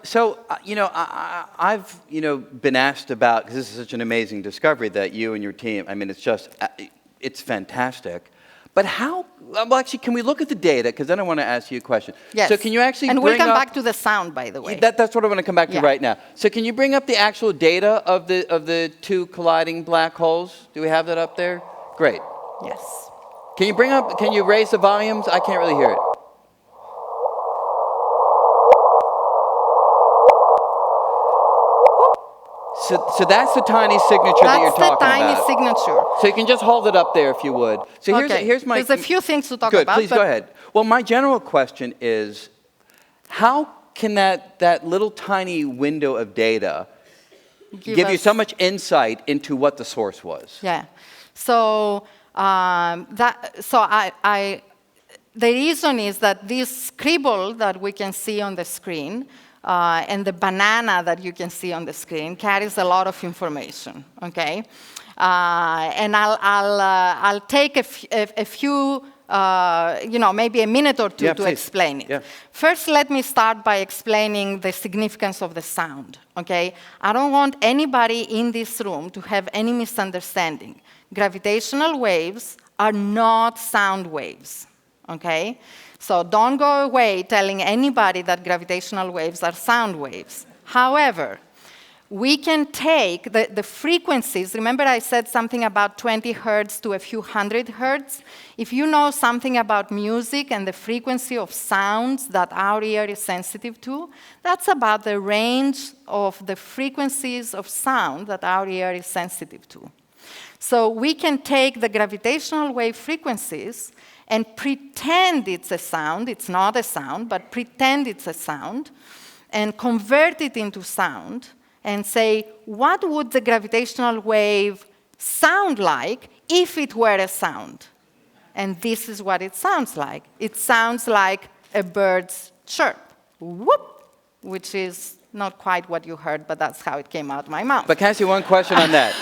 I've been asked about, because this is such an amazing discovery that you and your team, I mean, it's fantastic. But how, well, actually, can we look at the data? Because then I want to ask you a question. Yes. So can you actually and bring we'll come up, back to the sound, by the way. That's what I want to come back to Yeah. right now. So can you bring up the actual data of the two colliding black holes? Do we have that up there? Great. Yes. Can you raise the volumes? I can't really hear it. So that's the tiny signature that you're talking about. That's the tiny signature. So you can just hold it up there if you would. So here's my... There's a few things to talk Good, about. please go ahead. Well, my general question is, how can that little tiny window of data give you so much insight into what the source was? Yeah. So the reason is that this scribble that we can see on the screen and the banana that you can see on the screen carries a lot of information. Okay, and I'll take a few. Maybe a minute or two to explain it. Yeah. First, let me start by explaining the significance of the sound, okay? I don't want anybody in this room to have any misunderstanding. Gravitational waves are not sound waves, okay? So don't go away telling anybody that gravitational waves are sound waves. However, we can take the frequencies. Remember I said something about 20 hertz to a few hundred hertz? If you know something about music and the frequency of sounds that our ear is sensitive to, that's about the range of the frequencies of sound that our ear is sensitive to. So we can take the gravitational wave frequencies and pretend it's a sound. It's not a sound, but pretend it's a sound, and convert it into sound, and say, what would the gravitational wave sound like if it were a sound? And this is what it sounds like. It sounds like a bird's chirp, whoop, which is not quite what you heard, but that's how it came out of my mouth. But can I ask you one question on that?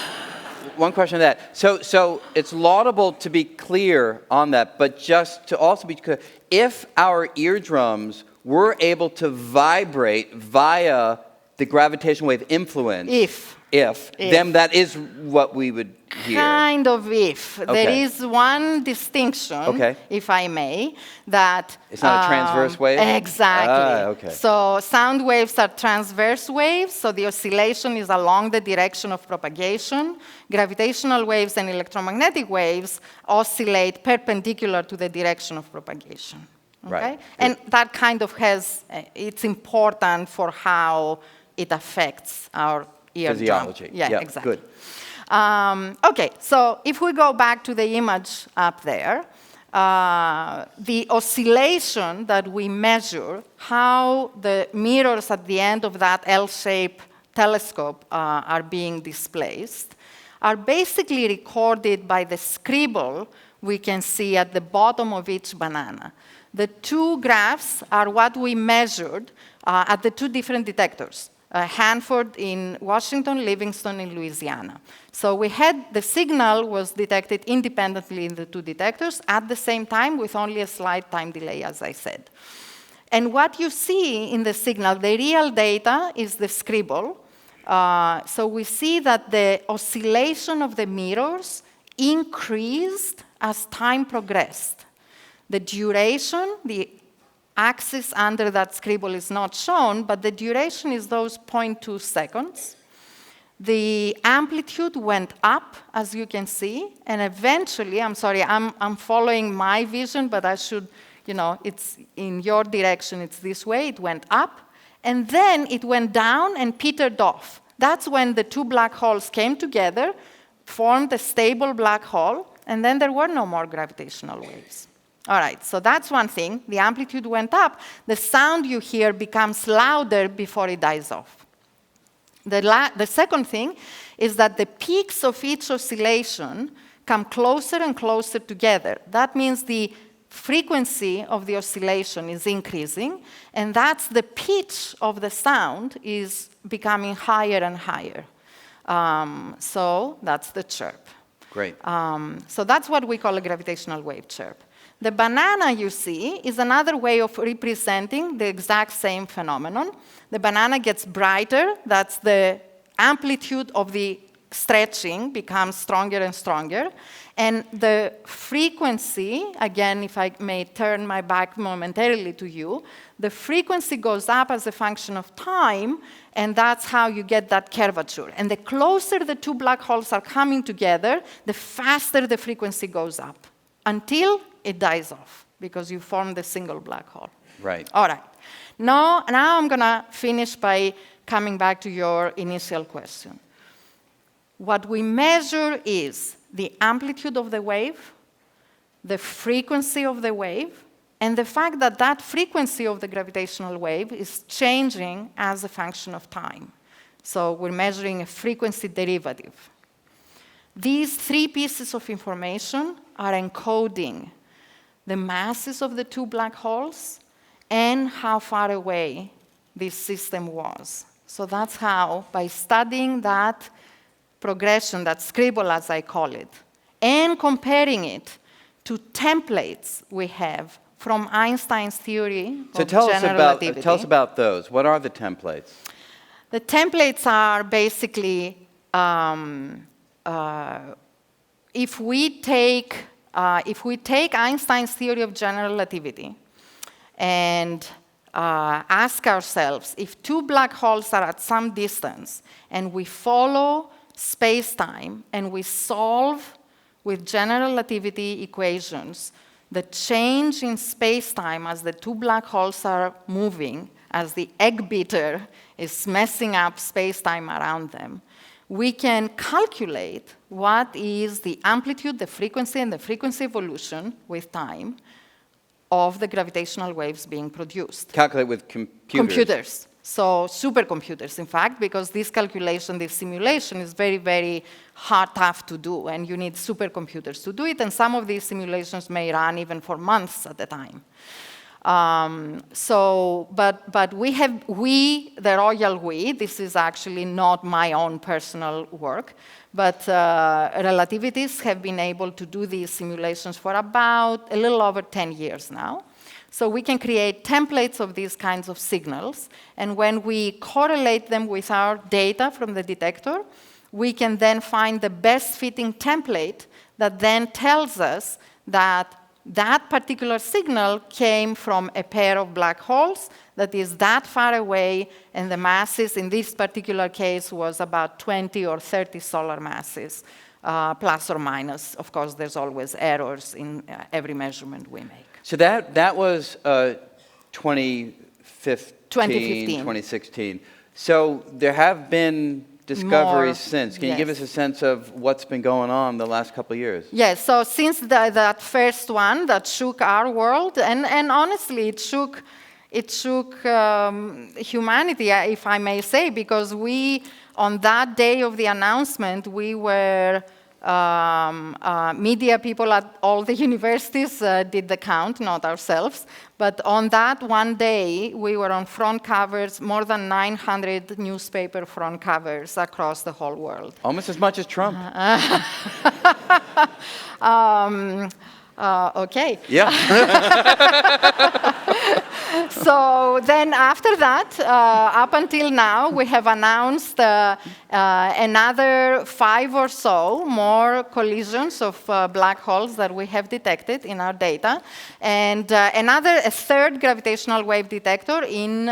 One question on that. So it's laudable to be clear on that, but just to also be clear, if our eardrums were able to vibrate via the gravitational wave influence, if, then that is what we would hear. Kind of if. Okay. There is one distinction, if I may, that... It's not a transverse wave? Exactly. Okay. So sound waves are transverse waves, so the oscillation is along the direction of propagation. Gravitational waves and electromagnetic waves oscillate perpendicular to the direction of propagation. Okay? Right. And that kind of it's important for how it affects our eardrum. Physiology. Yeah, exactly. Good. Okay, so if we go back to the image up there, the oscillation that we measure, how the mirrors at the end of that L-shaped telescope are being displaced, are basically recorded by the scribble we can see at the bottom of each banana. The two graphs are what we measured at the two different detectors. Hanford in Washington, Livingston in Louisiana. So we had, the signal was detected independently in the two detectors at the same time with only a slight time delay, as I said. And what you see in the signal, the real data is the scribble. So we see that the oscillation of the mirrors increased as time progressed. The duration, the axis under that scribble is not shown, but the duration is those 0.2 seconds. The amplitude went up, as you can see, and eventually, I'm sorry, I'm following my vision, but I should, it's in your direction, it's this way, it went up, and then it went down and petered off. That's when the two black holes came together, formed a stable black hole, and then there were no more gravitational waves. All right, so that's one thing. The amplitude went up. The sound you hear becomes louder before it dies off. The second thing is that the peaks of each oscillation come closer and closer together. That means the frequency of the oscillation is increasing, and that's the pitch of the sound is becoming higher and higher. So that's the chirp. Great. So that's what we call a gravitational wave chirp. The banana you see is another way of representing the exact same phenomenon. The banana gets brighter. That's the amplitude of the stretching becomes stronger and stronger. And the frequency, again, if I may turn my back momentarily to you, the frequency goes up as a function of time, and that's how you get that curvature. And the closer the two black holes are coming together, the faster the frequency goes up, until it dies off, because you form the single black hole. Right. All right. Now I'm going to finish by coming back to your initial question. What we measure is the amplitude of the wave, the frequency of the wave, and the fact that that frequency of the gravitational wave is changing as a function of time. So we're measuring a frequency derivative. These three pieces of information are encoding the masses of the two black holes and how far away this system was. So that's how, by studying that progression, that scribble as I call it, and comparing it to templates we have from Einstein's theory of general relativity. Tell us about those. What are the templates? The templates are basically, if we take Einstein's theory of general relativity and ask ourselves if two black holes are at some distance and we follow space-time and we solve with general relativity equations the change in space-time as the two black holes are moving, as the egg beater is messing up space-time around them, we can calculate what is the amplitude, the frequency, and the frequency evolution with time of the gravitational waves being produced. Calculate with computers. So supercomputers, in fact, because this calculation, this simulation is very, very hard, tough to do, and you need supercomputers to do it, and some of these simulations may run even for months at a time. But we, the royal we, this is actually not my own personal work, but relativists have been able to do these simulations for about a little over 10 years now. So we can create templates of these kinds of signals, and when we correlate them with our data from the detector, we can then find the best fitting template that then tells us that that particular signal came from a pair of black holes that is that far away, and the masses in this particular case was about 20 or 30 solar masses, plus or minus. Of course, there's always errors in every measurement we make. So that was 2015, 2016. So there have been discoveries since. Can you give us a sense of what's been going on the last couple of years? Yes, so since that first one that shook our world, and honestly, it shook humanity, if I may say, because we, on that day of the announcement, we were media people at all the universities did the count, not ourselves. But on that one day, we were on front covers, more than 900 newspaper front covers across the whole world. Almost as much as Trump. Okay. Yeah. So then after that, up until now, we have announced another 5 or so more collisions of black holes that we have detected in our data. And a third gravitational wave detector in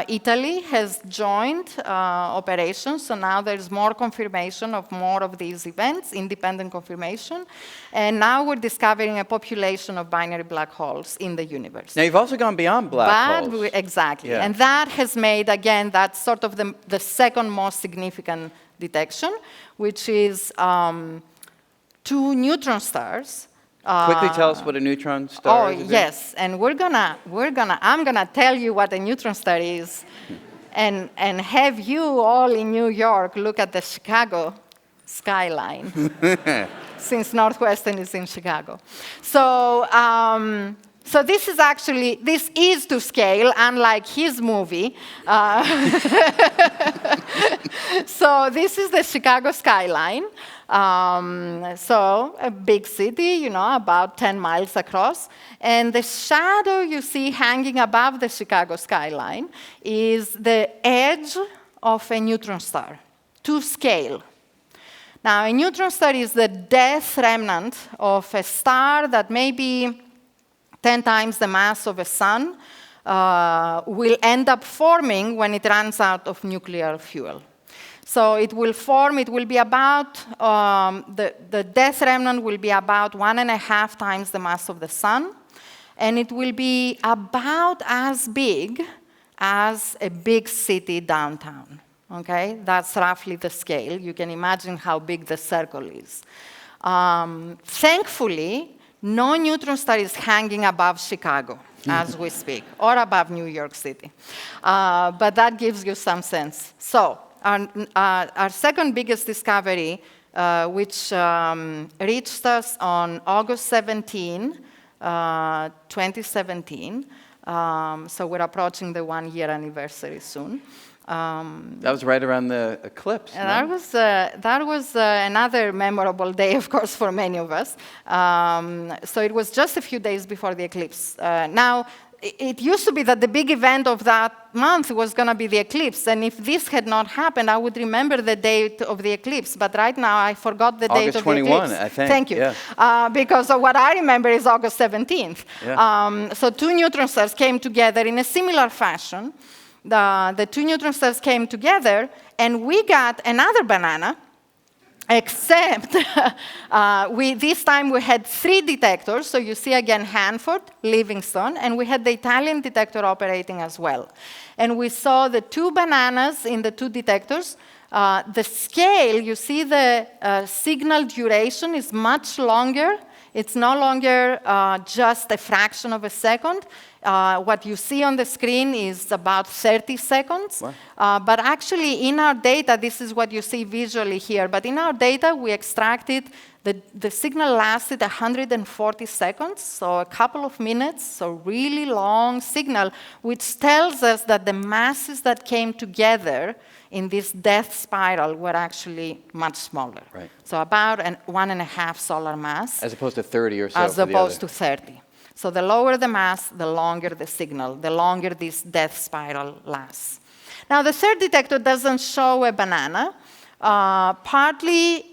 Italy has joined operations. So now there's more confirmation of more of these events, independent confirmation. And now we're discovering a population of binary black holes in the universe. Now, you've also gone beyond black holes. Exactly. Yeah. And that has made, again, that's sort of the second most significant detection, which is 2 neutron stars. Quickly tell us what a neutron star is. Yes, and I'm gonna tell you what a neutron star is, and have you all in New York look at the Chicago skyline, since Northwestern is in Chicago. So, so this is to scale, unlike his movie. So this is the Chicago skyline. So a big city, about 10 miles across. And the shadow you see hanging above the Chicago skyline is the edge of a neutron star, to scale. Now, a neutron star is the death remnant of a star that may be 10 times the mass of a sun, will end up forming when it runs out of nuclear fuel. So it will form, it will be about, the death remnant will be about 1.5 times the mass of the sun, and it will be about as big as a big city downtown. Okay, that's roughly the scale. You can imagine how big the circle is. Thankfully, no neutron star is hanging above Chicago as we speak, or above New York City. But that gives you some sense. So our second biggest discovery, which reached us on August 17, 2017, so we're approaching the 1-year anniversary soon. That was right around the eclipse. And that was another memorable day, of course, for many of us. So it was just a few days before the eclipse. Now, it used to be that the big event of that month was going to be the eclipse. And if this had not happened, I would remember the date of the eclipse. But right now, I forgot the date of the eclipse. August 21, I think. Thank you. Yeah. Because what I remember is August 17th. Yeah. So 2 neutron stars came together in a similar fashion. The 2 neutron stars came together, and we got another banana, except this time we had 3 detectors. So you see again Hanford, Livingston, and we had the Italian detector operating as well. And we saw the 2 bananas in the 2 detectors. The scale, you see the signal duration is much longer. It's no longer just a fraction of a second. What you see on the screen is about 30 seconds. Wow. But actually, in our data, this is what you see visually here. But in our data, we extracted, the signal lasted 140 seconds, so a couple of minutes, so really long signal, which tells us that the masses that came together in this death spiral were actually much smaller. Right. So about 1.5 solar mass. As opposed to 30 or so. As opposed to 30. So the lower the mass, the longer the signal, the longer this death spiral lasts. Now, the third detector doesn't show a banana, partly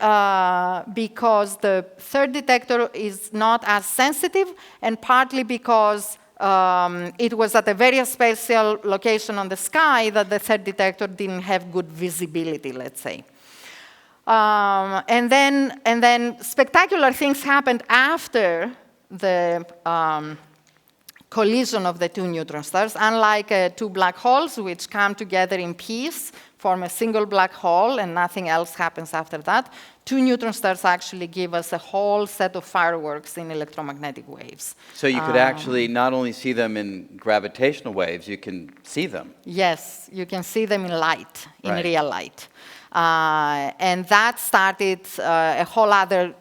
because the third detector is not as sensitive, and partly because it was at a very special location on the sky that the third detector didn't have good visibility, let's say. And then spectacular things happened after the collision of the 2 neutron stars. Unlike 2 black holes, which come together in peace, form a single black hole, and nothing else happens after that, 2 neutron stars actually give us a whole set of fireworks in electromagnetic waves. So you could actually not only see them in gravitational waves, you can see them. Yes, you can see them in light, in Right. real light. And that started a whole other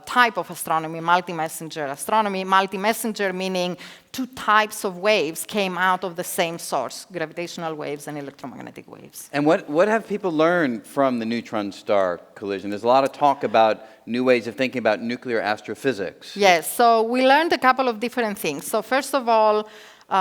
type of astronomy, multi-messenger astronomy. Multi-messenger meaning 2 types of waves came out of the same source, gravitational waves and electromagnetic waves. And what have people learned from the neutron star collision? There's a lot of talk about new ways of thinking about nuclear astrophysics. Yes, so we learned a couple of different things. So first of all, We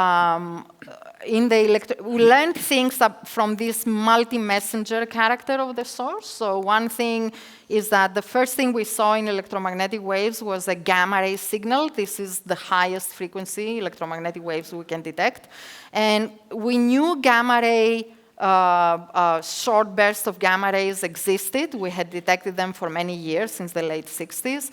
learned things from this multi-messenger character of the source. So one thing is that the first thing we saw in electromagnetic waves was a gamma ray signal. This is the highest frequency electromagnetic waves we can detect. And we knew gamma ray, short bursts of gamma rays existed. We had detected them for many years, since the late 60s.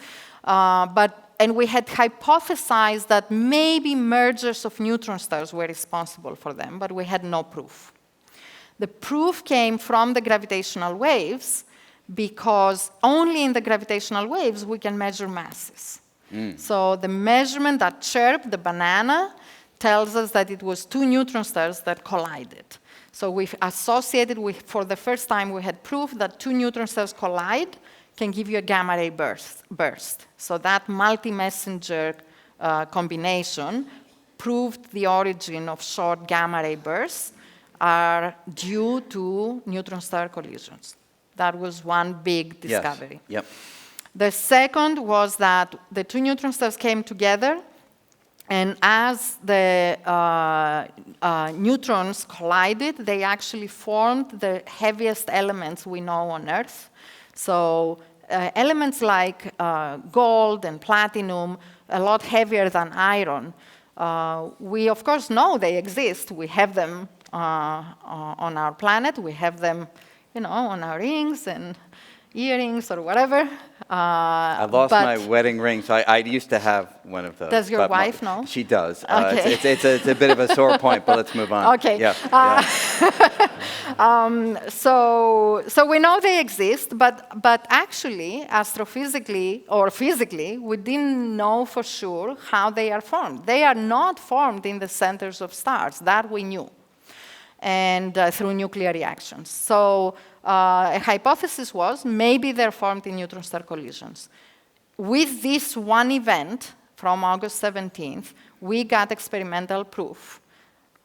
And we had hypothesized that maybe mergers of neutron stars were responsible for them, but we had no proof. The proof came from the gravitational waves, because only in the gravitational waves we can measure masses. So the measurement, that chirp, the banana, tells us that it was two neutron stars that collided. So we've associated with, for the first time, we had proof that two neutron stars collide can give you a gamma ray burst. So that multi-messenger combination proved the origin of short gamma ray bursts are due to neutron star collisions. That was one big discovery. Yes. Yep. The second was that the two neutron stars came together, and as the neutrons collided, they actually formed the heaviest elements we know on Earth. So elements like gold and platinum, a lot heavier than iron. We, of course, know they exist. We have them on our planet. We have them, on our rings and earrings or whatever. I lost my wedding ring, so I used to have one of those. Does your wife know? She does. Okay. It's a bit of a sore point, but let's move on. Okay. Yeah. So we know they exist, but actually, astrophysically or physically, we didn't know for sure how they are formed. They are not formed in the centers of stars. That we knew, and through nuclear reactions. So a hypothesis was maybe they're formed in neutron star collisions. With this one event from August 17th, we got experimental proof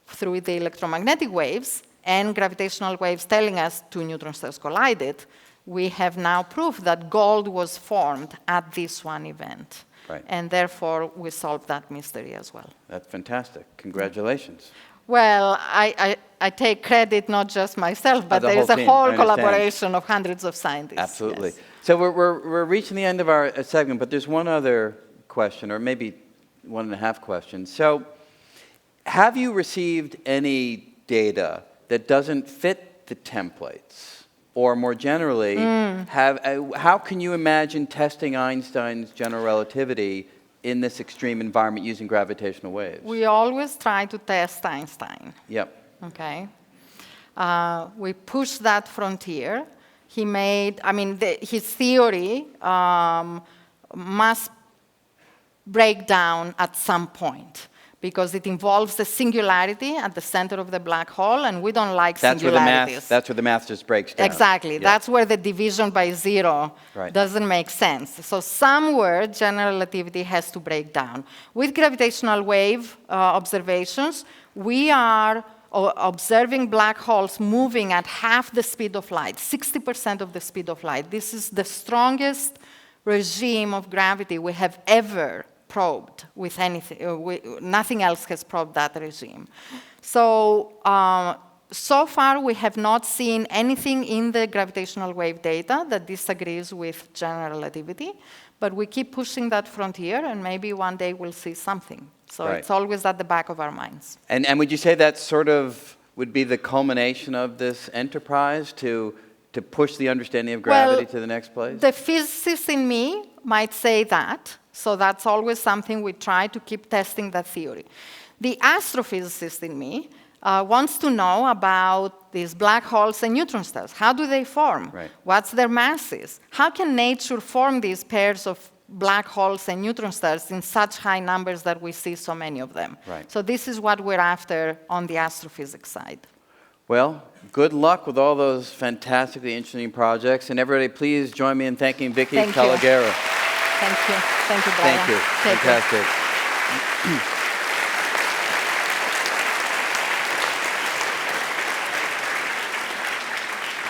through the electromagnetic waves and gravitational waves telling us two neutron stars collided. We have now proof that gold was formed at this one event. Right. And therefore, we solved that mystery as well. That's fantastic. Congratulations. Well, I take credit, not just myself, but there is a whole collaboration of hundreds of scientists. Absolutely. Yes. So we're reaching the end of our segment, but there's one other question, or maybe 1.5 questions. So have you received any data that doesn't fit the templates? Or more generally, how can you imagine testing Einstein's general relativity in this extreme environment using gravitational waves? We always try to test Einstein. Yep. Okay. We pushed that frontier. He made, his theory must break down at some point, because it involves the singularity at the center of the black hole, and we don't like singularities. That's where the math just breaks down. Exactly. Yeah. That's where the division by zero Right. doesn't make sense. So somewhere, general relativity has to break down. With gravitational wave observations, we are observing black holes moving at half the speed of light, 60% of the speed of light. This is the strongest regime of gravity we have ever probed with anything. Nothing else has probed that regime. So, so far we have not seen anything in the gravitational wave data that disagrees with general relativity, but we keep pushing that frontier, and maybe one day we'll see something. So Right. It's always at the back of our minds. And would you say that sort of would be the culmination of this enterprise to push the understanding of gravity to the next place? The physicist in me might say that. So that's always something we try to keep testing that theory. The astrophysicist in me wants to know about these black holes and neutron stars. How do they form? Right. What's their masses? How can nature form these pairs of black holes and neutron stars in such high numbers that we see so many of them? Right. So this is what we're after on the astrophysics side. Well, good luck with all those fantastically interesting projects. And everybody, please join me in thanking Vicky Thank you. Kalogera. Thank you. Thank you, Brian. Thank you. Take care. Fantastic.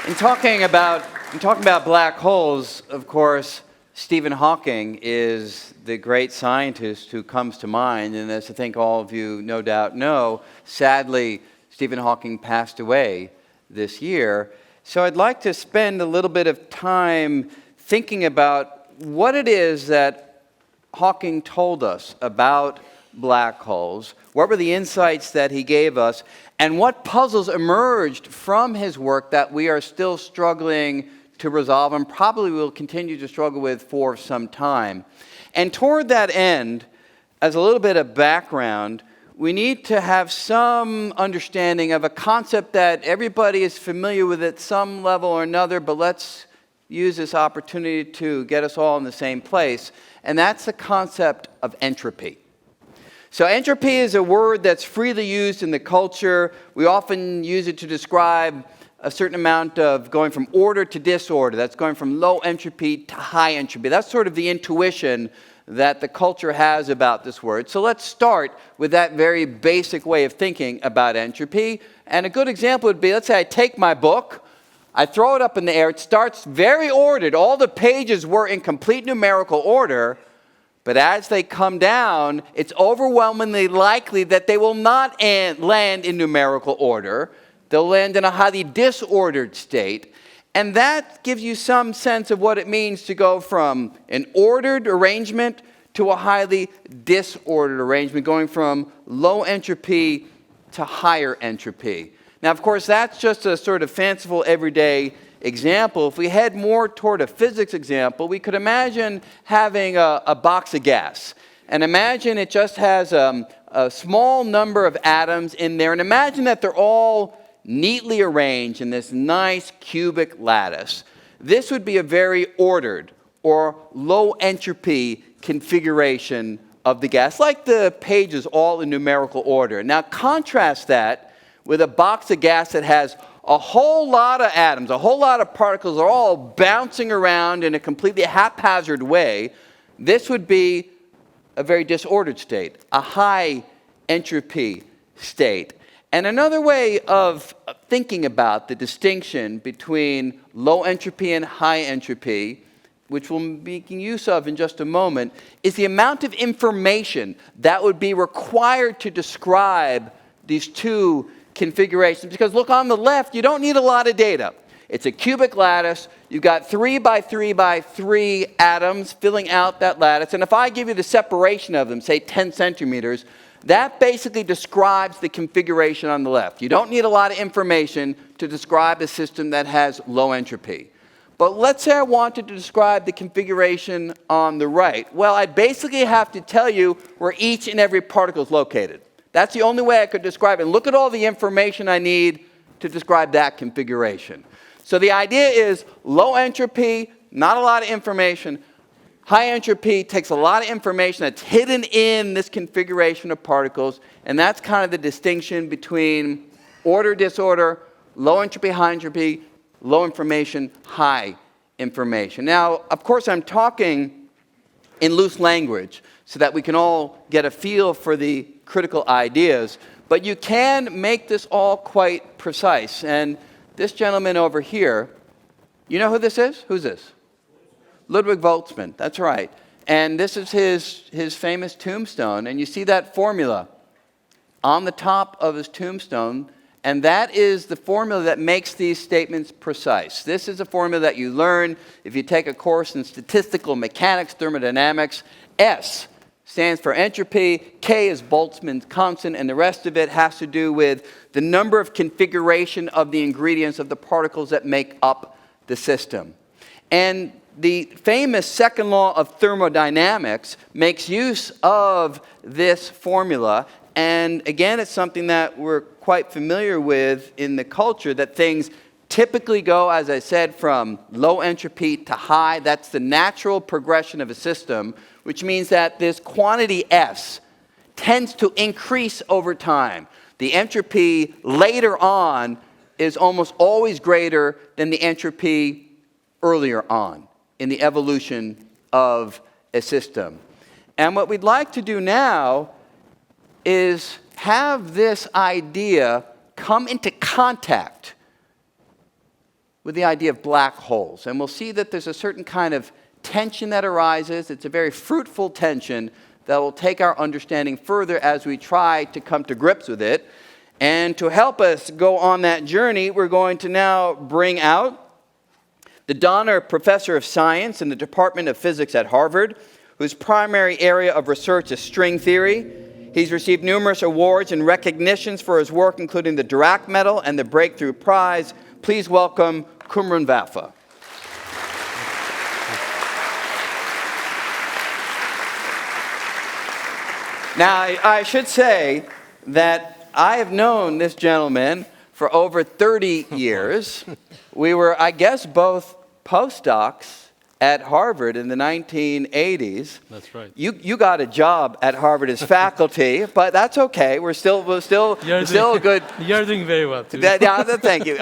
In talking about black holes, of course, Stephen Hawking is the great scientist who comes to mind, and as I think all of you no doubt know, sadly, Stephen Hawking passed away this year. So I'd like to spend a little bit of time thinking about what it is that Hawking told us about black holes, what were the insights that he gave us, and what puzzles emerged from his work that we are still struggling to resolve and probably will continue to struggle with for some time. And toward that end, as a little bit of background, we need to have some understanding of a concept that everybody is familiar with at some level or another, but let's use this opportunity to get us all in the same place, and that's the concept of entropy. So entropy is a word that's freely used in the culture. We often use it to describe a certain amount of going from order to disorder. That's going from low entropy to high entropy. That's sort of the intuition that the culture has about this word. So let's start with that very basic way of thinking about entropy. And a good example would be, let's say I take my book, I throw it up in the air, it starts very ordered. All the pages were in complete numerical order, but as they come down, it's overwhelmingly likely that they will not land in numerical order. They'll land in a highly disordered state. And that gives you some sense of what it means to go from an ordered arrangement to a highly disordered arrangement, going from low entropy to higher entropy. Now, of course, that's just a sort of fanciful everyday example. If we head more toward a physics example, we could imagine having a box of gas. And imagine it just has a small number of atoms in there. And imagine that they're all neatly arranged in this nice cubic lattice. This would be a very ordered or low entropy configuration of the gas, like the pages all in numerical order. Now contrast that with a box of gas that has a whole lot of atoms, a whole lot of particles are all bouncing around in a completely haphazard way. This would be a very disordered state, a high entropy state. And another way of thinking about the distinction between low entropy and high entropy, which we'll be making use of in just a moment, is the amount of information that would be required to describe these two configurations. Because look, on the left, you don't need a lot of data. It's a cubic lattice. You've got 3 by 3 by 3 atoms filling out that lattice. And if I give you the separation of them, say 10 centimeters, that basically describes the configuration on the left. You don't need a lot of information to describe a system that has low entropy. But let's say I wanted to describe the configuration on the right. Well, I'd basically have to tell you where each and every particle is located. That's the only way I could describe it. And look at all the information I need to describe that configuration. So the idea is low entropy, not a lot of information. High entropy takes a lot of information that's hidden in this configuration of particles, and that's kind of the distinction between order, disorder, low entropy, high entropy, low information, high information. Now, of course, I'm talking in loose language so that we can all get a feel for the critical ideas, but you can make this all quite precise. And this gentleman over here, you know who this is? Who's this? Ludwig Boltzmann, that's right. And this is his famous tombstone. And you see that formula on the top of his tombstone. And that is the formula that makes these statements precise. This is a formula that you learn if you take a course in statistical mechanics, thermodynamics. S stands for entropy. K is Boltzmann's constant. And the rest of it has to do with the number of configuration of the ingredients of the particles that make up the system. And the famous second law of thermodynamics makes use of this formula. And again, it's something that we're quite familiar with in the culture, that things typically go, as I said, from low entropy to high. That's the natural progression of a system, which means that this quantity S tends to increase over time. The entropy later on is almost always greater than the entropy earlier on in the evolution of a system. And what we'd like to do now is have this idea come into contact with the idea of black holes. And we'll see that there's a certain kind of tension that arises. It's a very fruitful tension that will take our understanding further as we try to come to grips with it. And to help us go on that journey, we're going to now bring out the Donner Professor of Science in the Department of Physics at Harvard, whose primary area of research is string theory. He's received numerous awards and recognitions for his work, including the Dirac Medal and the Breakthrough Prize. Please welcome Cumrun Vafa. Now, I should say that I have known this gentleman for over 30 years. We were, I guess, both postdocs at Harvard in the 1980s. That's right. You got a job at Harvard as faculty, but that's okay. We're still good. You're doing very well too. Thank you.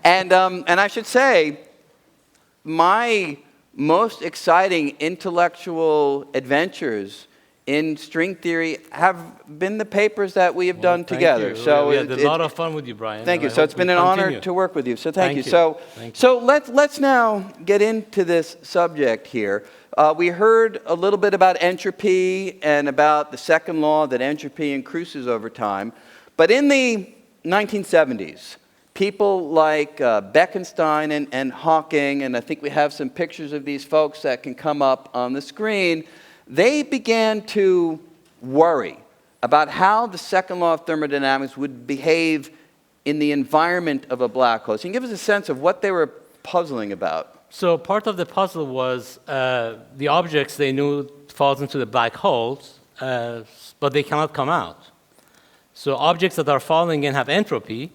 And I should say, my most exciting intellectual adventures in string theory have been the papers that we have done together. You. So we had a lot of fun with you, Brian. Thank you. So it's been an honor to work with you. So thank you. Thank you. So let's now get into this subject here. We heard a little bit about entropy and about the second law that entropy increases over time. But in the 1970s, people like Bekenstein and Hawking, and I think we have some pictures of these folks that can come up on the screen, they began to worry about how the second law of thermodynamics would behave in the environment of a black hole. So you can give us a sense of what they were puzzling about. So part of the puzzle was the objects they knew falls into the black holes, but they cannot come out. So objects that are falling in have entropy,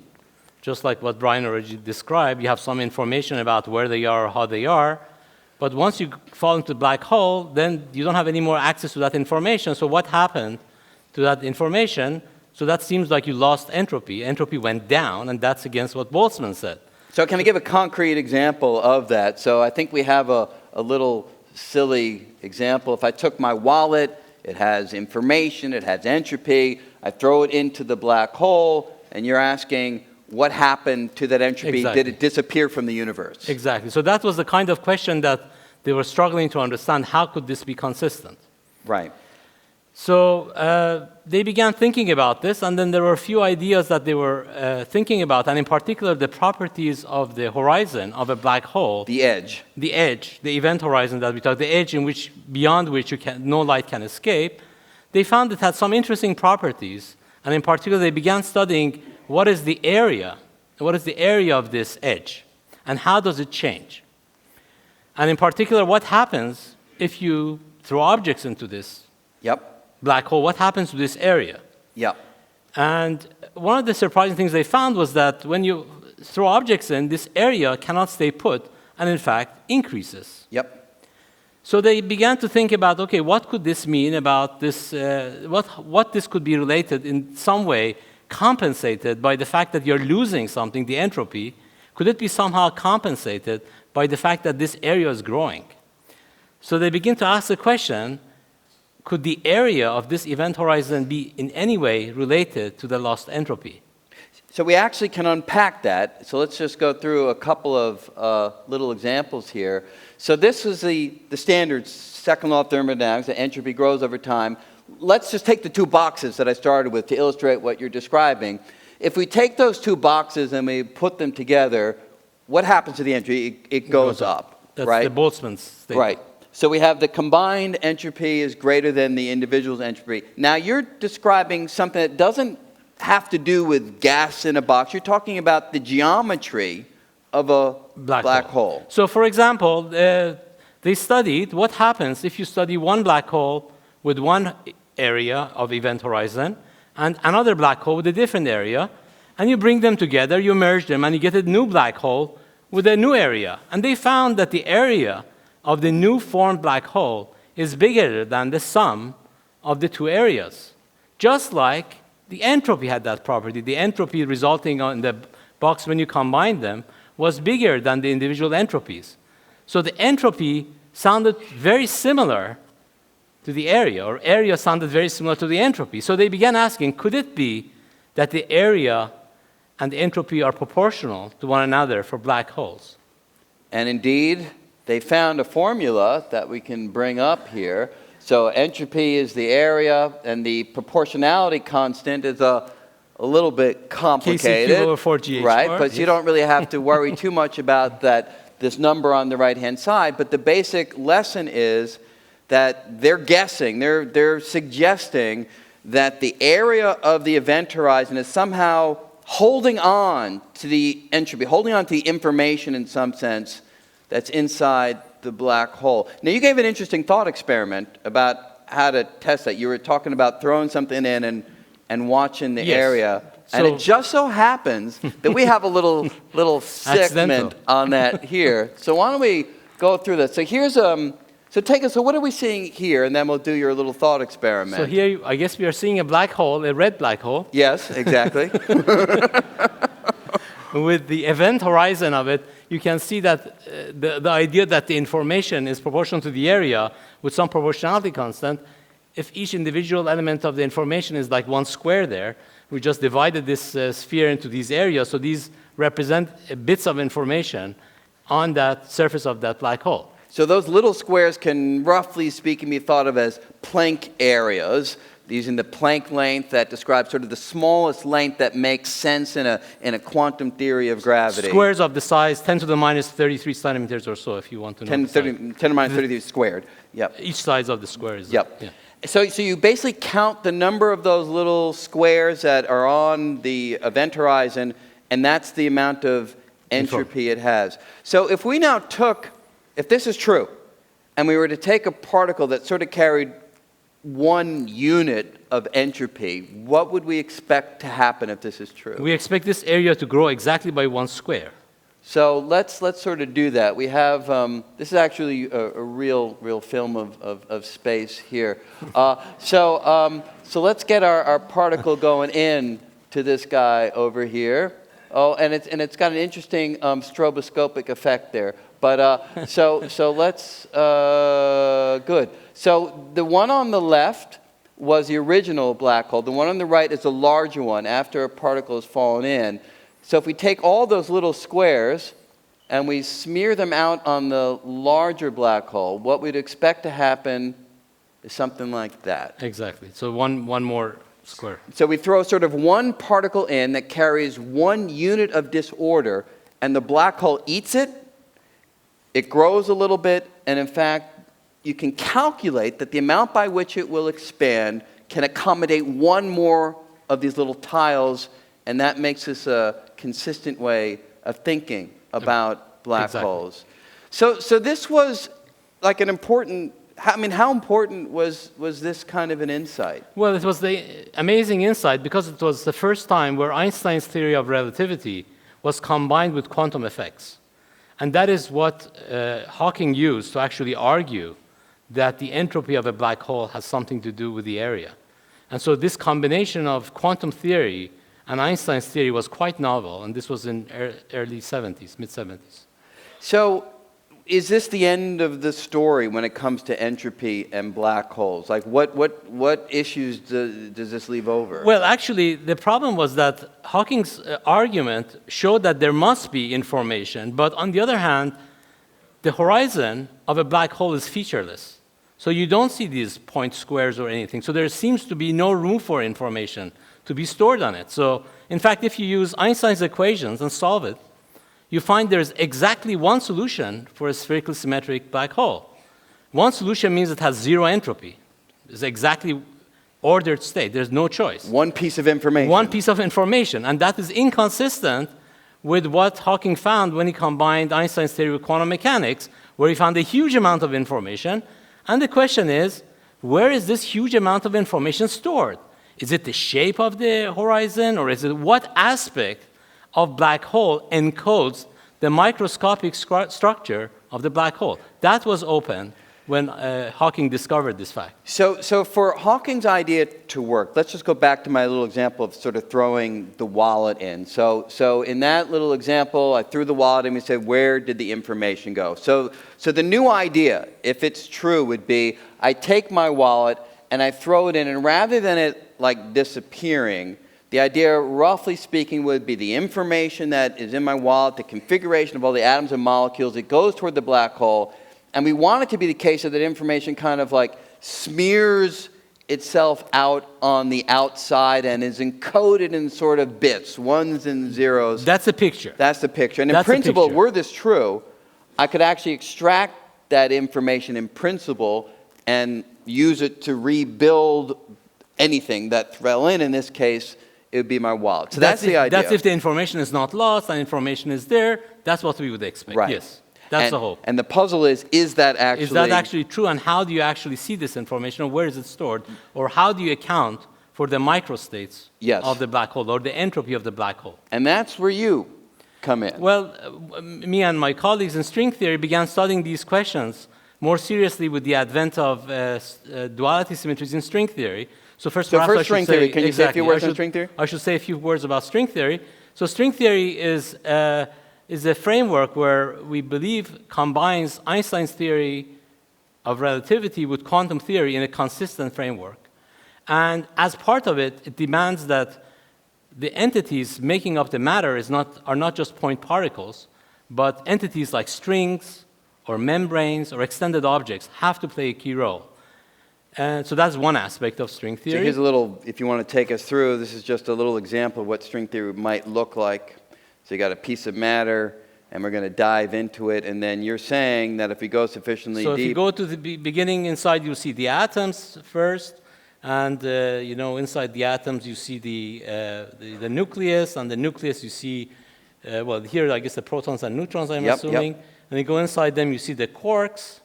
just like what Brian already described. You have some information about where they are or how they are. But once you fall into the black hole, then you don't have any more access to that information. So what happened to that information? So that seems like you lost entropy. Entropy went down, and that's against what Boltzmann said. So can I give a concrete example of that? So I think we have a little silly example. If I took my wallet, it has information, it has entropy, I throw it into the black hole, and you're asking, what happened to that entropy? Exactly. Did it disappear from the universe? Exactly. So that was the kind of question that they were struggling to understand. How could this be consistent? Right. So they began thinking about this, and then there were a few ideas that they were thinking about, and in particular, the properties of the horizon of a black hole. The edge. The edge, the event horizon that we talked, the edge in which, beyond which no light can escape. They found it had some interesting properties, and in particular, they began studying what is the area of this edge, and how does it change? And in particular, what happens if you throw objects into this black hole? What happens to this area? And one of the surprising things they found was that when you throw objects in, this area cannot stay put, and in fact, increases. So they began to think about, okay, what could this mean about this, what this could be related in some way, compensated by the fact that you're losing something, the entropy. Could it be somehow compensated by the fact that this area is growing? So they begin to ask the question, could the area of this event horizon be in any way related to the lost entropy? So we actually can unpack that. So let's just go through a couple of little examples here. So this is the standard second law of thermodynamics, that entropy grows over time. Let's just take the two boxes that I started with to illustrate what you're describing. If we take those two boxes and we put them together, what happens to the entropy? It goes up. That's right? the Boltzmann statement. Right. So we have the combined entropy is greater than the individual's entropy. Now you're describing something that doesn't have to do with gas in a box. You're talking about the geometry of a black hole. So for example, they studied what happens if you study one black hole with one area of event horizon and another black hole with a different area, and you bring them together, you merge them, and you get a new black hole with a new area. And they found that the area of the new formed black hole is bigger than the sum of the two areas. Just like the entropy had that property. The entropy resulting in the box when you combine them was bigger than the individual entropies. So the entropy sounded very similar to the area, or area sounded very similar to the entropy. So they began asking, could it be that the area and the entropy are proportional to one another for black holes? And indeed, they found a formula that we can bring up here. So entropy is the area, and the proportionality constant is a little bit complicated. Kc over 4gh right, squared, but you don't really have to worry too much about this number on the right-hand side. But the basic lesson is that they're guessing, they're suggesting that the area of the event horizon is somehow holding on to the entropy, holding on to the information in some sense that's inside the black hole. Now, you gave an interesting thought experiment about how to test that. You were talking about throwing something in and watching the area. And it just so happens that we have a little segment on that here. So why don't we go through this? So here's so what are we seeing here? And then we'll do your little thought experiment. So here, I guess we are seeing a black hole, a red black hole. Yes, exactly. With the event horizon of it, you can see that the idea that the information is proportional to the area with some proportionality constant, if each individual element of the information is like one square there, we just divided this sphere into these areas, so these represent bits of information on that surface of that black hole. So those little squares can, roughly speaking, be thought of as Planck areas, using the Planck length that describes sort of the smallest length that makes sense in a quantum theory of gravity. Squares of the size 10 to the minus 33 centimeters or so, if you want to know. 10 to the minus 33 squared. Yep. Each size of the square is. Yep. Yeah. So you basically count the number of those little squares that are on the event horizon, and that's the amount of entropy it has. So if we now if this is true, and we were to take a particle that sort of carried 1 unit of entropy, what would we expect to happen if this is true? We expect this area to grow exactly by 1 square. So let's sort of do that. We have, this is actually a real film of space here. So let's get our particle going in to this guy over here. Oh, and it's got an interesting stroboscopic effect there. But so let's, good. So the one on the left was the original black hole. The one on the right is the larger one after a particle has fallen in. So if we take all those little squares and we smear them out on the larger black hole, what we'd expect to happen is something like that. Exactly. So one more square. So we throw sort of one particle in that carries 1 unit of disorder, and the black hole eats it. It grows a little bit, and in fact, you can calculate that the amount by which it will expand can accommodate 1 more of these little tiles, and that makes this a consistent way of thinking about black holes. So this was like an important, how important was this kind of an insight? Well, it was the amazing insight because it was the first time where Einstein's theory of relativity was combined with quantum effects. And that is what Hawking used to actually argue that the entropy of a black hole has something to do with the area. And so this combination of quantum theory and Einstein's theory was quite novel, and this was in early 70s, mid-70s. So is this the end of the story when it comes to entropy and black holes? Like what issues does this leave over? Well, actually, the problem was that Hawking's argument showed that there must be information, but on the other hand, the horizon of a black hole is featureless. So you don't see these point squares or anything. So there seems to be no room for information to be stored on it. So in fact, if you use Einstein's equations and solve it, you find there's exactly 1 solution for a spherically symmetric black hole. 1 solution means it has 0 entropy. It's exactly ordered state. There's no choice. 1 piece of information. 1 piece of information. And that is inconsistent with what Hawking found when he combined Einstein's theory with quantum mechanics, where he found a huge amount of information. And the question is, where is this huge amount of information stored? Is it the shape of the horizon, or is it what aspect of black hole encodes the microscopic structure of the black hole? That was open when Hawking discovered this fact. So for Hawking's idea to work, let's just go back to my little example of sort of throwing the wallet in. So in that little example, I threw the wallet in, we said, where did the information go? So the new idea, if it's true, would be I take my wallet and I throw it in, and rather than it like disappearing, The idea, roughly speaking, would be the information that is in my wallet, the configuration of all the atoms and molecules, it goes toward the black hole. And we want it to be the case that information kind of like smears itself out on the outside and is encoded in sort of bits, ones and zeros. That's the picture. That's the picture. And in That's the principle, picture. were this true, I could actually extract that information in principle and use it to rebuild anything that fell in. In this case, it would be my wallet. So that's the idea. That's if the information is not lost and information is there. That's what we would expect. Right. Yes. That's the hope. And the puzzle is that actually... Is that actually true? And how do you actually see this information? Or where is it stored? Or how do you account for the microstates of the black hole or the entropy of the black hole? And that's where you come in. Well, me and my colleagues in string theory began studying these questions more seriously with the advent of duality symmetries in string theory. So first string theory, can you say a few words on string theory? I should say a few words about string theory. So string theory is a framework where we believe combines Einstein's theory of relativity with quantum theory in a consistent framework. And as part of it, it demands that the entities making up the matter are not just point particles, but entities like strings or membranes or extended objects have to play a key role. And so that's one aspect of string theory. So here's a little, if you want to take us through, this is just a little example of what string theory might look like. So you got a piece of matter, and we're going to dive into it, and then you're saying that if we go sufficiently deep... So if you go to the beginning inside, you'll see the atoms first, and inside the atoms you see the nucleus, and the nucleus you see, well, here I guess the protons and neutrons, I'm assuming. And you go inside them, you see the quarks.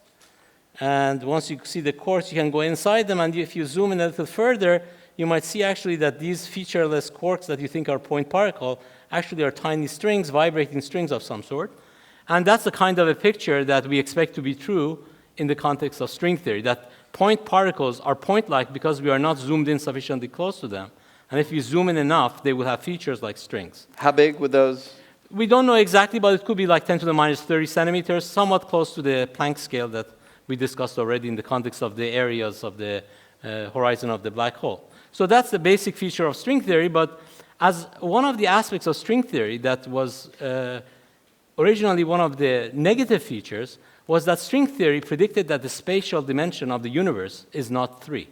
And once you see the quarks, you can go inside them, and if you zoom in a little further, you might see actually that these featureless quarks that you think are point particle actually are tiny strings, vibrating strings of some sort. And that's the kind of a picture that we expect to be true in the context of string theory, that point particles are point-like because we are not zoomed in sufficiently close to them. And if you zoom in enough, they will have features like strings. How big would those? We don't know exactly, but it could be like 10 to the minus 30 centimeters, somewhat close to the Planck scale that we discussed already in the context of the areas of the horizon of the black hole. So that's the basic feature of string theory, but as one of the aspects of string theory that was originally one of the negative features was that string theory predicted that the spatial dimension of the universe is not 3.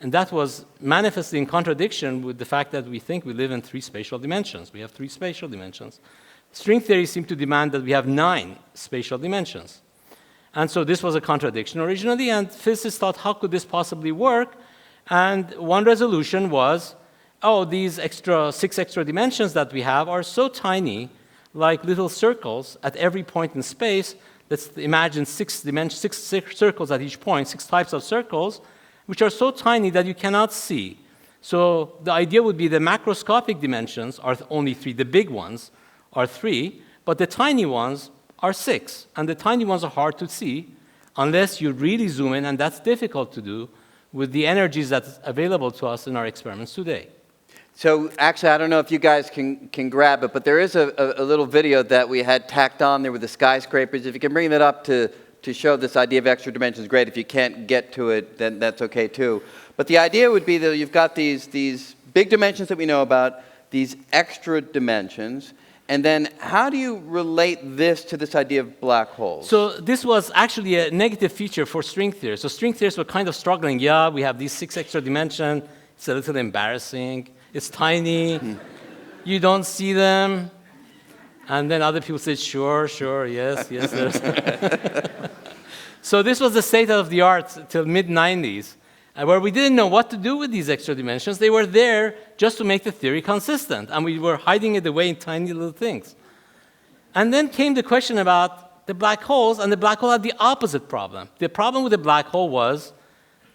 And that was manifestly in contradiction with the fact that we think we live in 3 spatial dimensions. We have 3 spatial dimensions. String theory seemed to demand that we have 9 spatial dimensions. And so this was a contradiction originally, and physicists thought, how could this possibly work? And one resolution was, these 6 extra dimensions that we have are so tiny, like little circles at every point in space. Let's imagine 6 circles at each point, 6 types of circles, which are so tiny that you cannot see. So the idea would be the macroscopic dimensions are only 3. The big ones are 3, but the tiny ones are 6. And the tiny ones are hard to see unless you really zoom in, and that's difficult to do with the energies that's available to us in our experiments today. So actually, I don't know if you guys can grab it, but there is a little video that we had tacked on there with the skyscrapers. If you can bring that up to show this idea of extra dimensions, great. If you can't get to it, then that's okay too. But the idea would be that you've got these big dimensions that we know about, these extra dimensions, and then how do you relate this to this idea of black holes? So this was actually a negative feature for string theory. So string theorists were kind of struggling. Yeah, we have these 6 extra dimensions. It's a little embarrassing. It's tiny. You don't see them. And then other people said, sure, yes. So this was the state of the art till mid-90s, where we didn't know what to do with these extra dimensions. They were there just to make the theory consistent, and we were hiding it away in tiny little things. And then came the question about the black holes, and the black hole had the opposite problem. The problem with the black hole was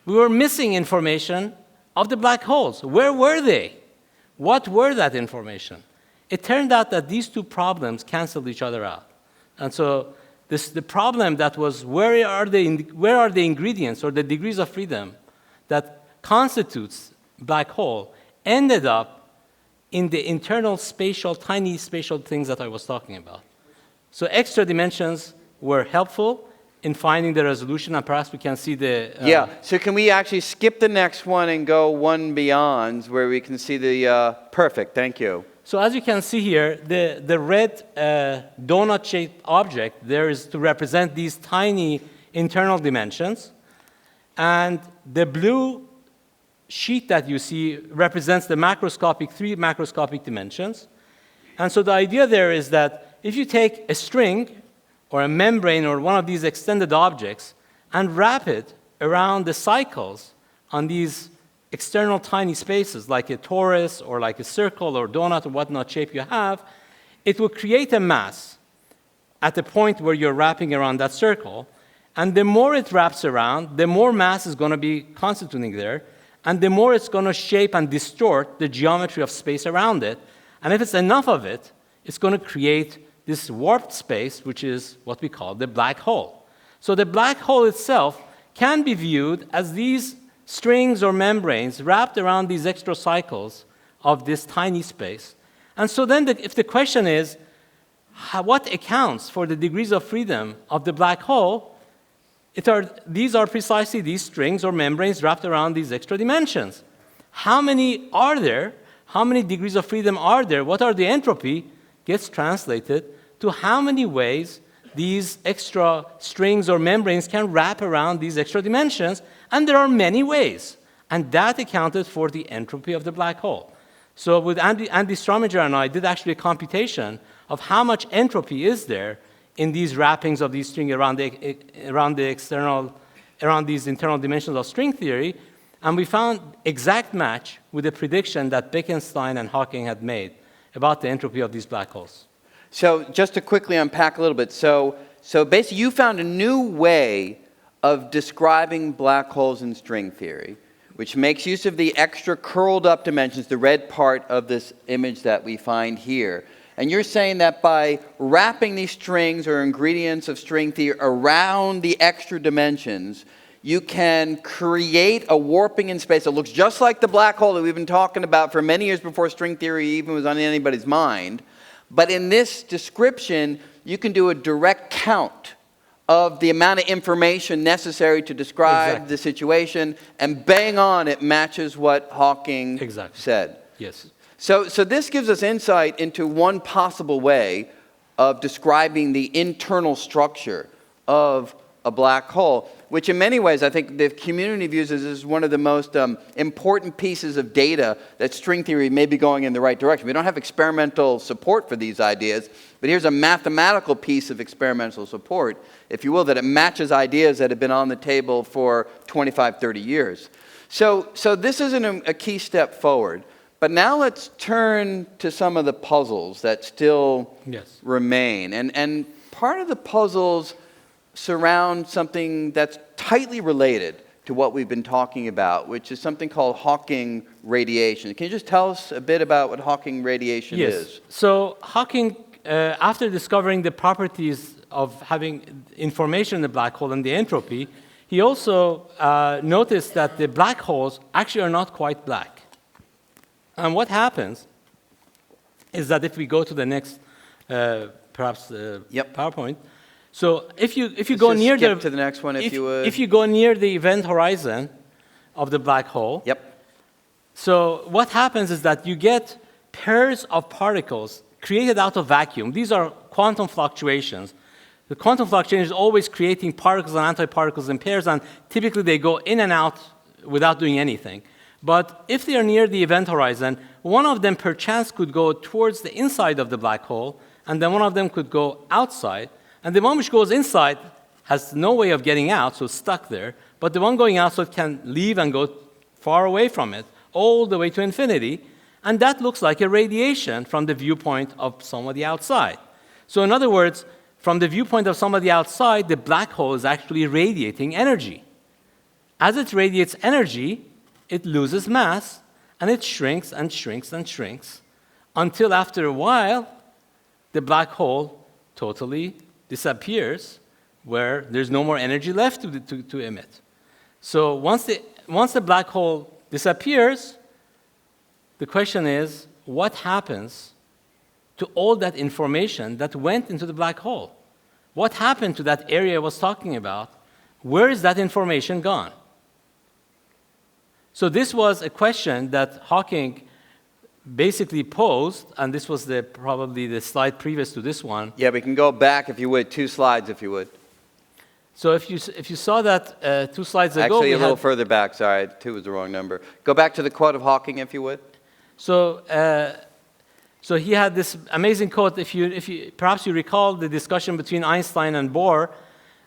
we were missing information of the black holes. Where were they? What were that information? It turned out that these 2 problems canceled each other out. And so the problem that was where are the ingredients or the degrees of freedom that constitutes black hole ended up in the internal tiny spatial things that I was talking about. So extra dimensions were helpful in finding the resolution, and perhaps we can see the... Yeah, so can we actually skip the next one and go one beyond where we can see the, perfect, thank you. So as you can see here, the red donut-shaped object there is to represent these tiny internal dimensions, and the blue sheet that you see represents the macroscopic, 3 macroscopic dimensions. And so the idea there is that if you take a string or a membrane or one of these extended objects and wrap it around the cycles on these external tiny spaces, like a torus or like a circle or donut or whatnot shape you have, it will create a mass at the point where you're wrapping around that circle. And the more it wraps around, the more mass is going to be constituting there, and the more it's going to shape and distort the geometry of space around it. And if it's enough of it, it's going to create this warped space, which is what we call the black hole. So the black hole itself can be viewed as these strings or membranes wrapped around these extra cycles of this tiny space. And so then if the question is, what accounts for the degrees of freedom of the black hole, these are precisely these strings or membranes wrapped around these extra dimensions. How many are there? How many degrees of freedom are there? What are the entropy? Gets translated to how many ways these extra strings or membranes can wrap around these extra dimensions, and there are many ways. And that accounted for the entropy of the black hole. So with Andy Strominger and I did actually a computation of how much entropy is there in these wrappings of these strings around these internal dimensions of string theory, and we found exact match with the prediction that Bekenstein and Hawking had made about the entropy of these black holes. So just to quickly unpack a little bit, so basically you found a new way of describing black holes in string theory, which makes use of the extra curled up dimensions, the red part of this image that we find here. And you're saying that by wrapping these strings or ingredients of string theory around the extra dimensions, you can create a warping in space that looks just like the black hole that we've been talking about for many years before string theory even was on anybody's mind. But in this description, you can do a direct count of the amount of information necessary to describe the situation, and bang on, it matches what Hawking said. Yes. So this gives us insight into one possible way of describing the internal structure of a black hole, which in many ways I think the community views as one of the most important pieces of data that string theory may be going in the right direction. We don't have experimental support for these ideas, but here's a mathematical piece of experimental support, if you will, that it matches ideas that have been on the table for 25, 30 years. So this isn't a key step forward. But now let's turn to some of the puzzles that still remain. And part of the puzzles surround something that's tightly related to what we've been talking about, which is something called Hawking radiation. Can you just tell us a bit about what Hawking radiation is? So Hawking, after discovering the properties of having information in the black hole and the entropy, he also noticed that the black holes actually are not quite black. And what happens is that if we go to the next, PowerPoint, so if you go near to the next one, if you would. If you go near the event horizon of the black hole, so what happens is that you get pairs of particles created out of vacuum. These are quantum fluctuations. The quantum fluctuation is always creating particles and antiparticles in pairs, and typically they go in and out without doing anything. But if they are near the event horizon, one of them perchance could go towards the inside of the black hole, and then one of them could go outside. And the one which goes inside has no way of getting out, so it's stuck there. But the one going outside can leave and go far away from it, all the way to infinity. And that looks like a radiation from the viewpoint of somebody outside. So in other words, from the viewpoint of somebody outside, the black hole is actually radiating energy. As it radiates energy, it loses mass, and it shrinks and shrinks and shrinks, until after a while, the black hole totally disappears, where there's no more energy left to emit. So once the black hole disappears, the question is, what happens to all that information that went into the black hole? what happened to that area I was talking about? Where is that information gone? So this was a question that Hawking basically posed, and this was probably the slide previous to this one. Yeah, we can go back, if you would, 2 slides, if you would. So if you saw that 2 slides ago, Actually, a little further back. Sorry, 2 was the wrong number. Go back to the quote of Hawking, if you would. So he had this amazing quote. Perhaps you recall the discussion between Einstein and Bohr,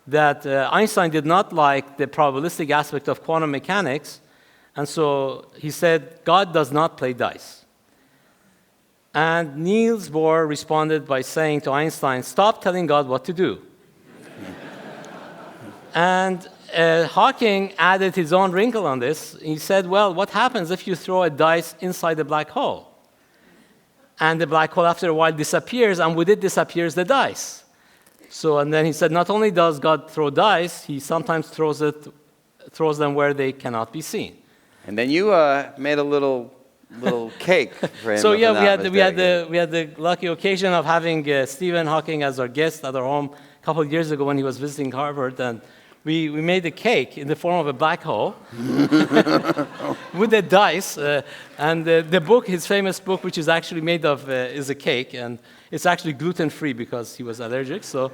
that Einstein did not like the probabilistic aspect of quantum mechanics, and so he said, God does not play dice. And Niels Bohr responded by saying to Einstein, stop telling God what to do. And Hawking added his own wrinkle on this. He said, well, what happens if you throw a dice inside a black hole? And the black hole, after a while, disappears, and with it disappears the dice. So, and then he said, not only does God throw dice, he sometimes throws them where they cannot be seen. And then you made a little cake for him. So if yeah, I'm not we had mistaken. the lucky occasion of having Stephen Hawking as our guest at our home a couple of years ago when he was visiting Harvard, and we made a cake in the form of a black hole with the dice, and the book, his famous book, which is actually made of, is a cake, and it's actually gluten-free because he was allergic. So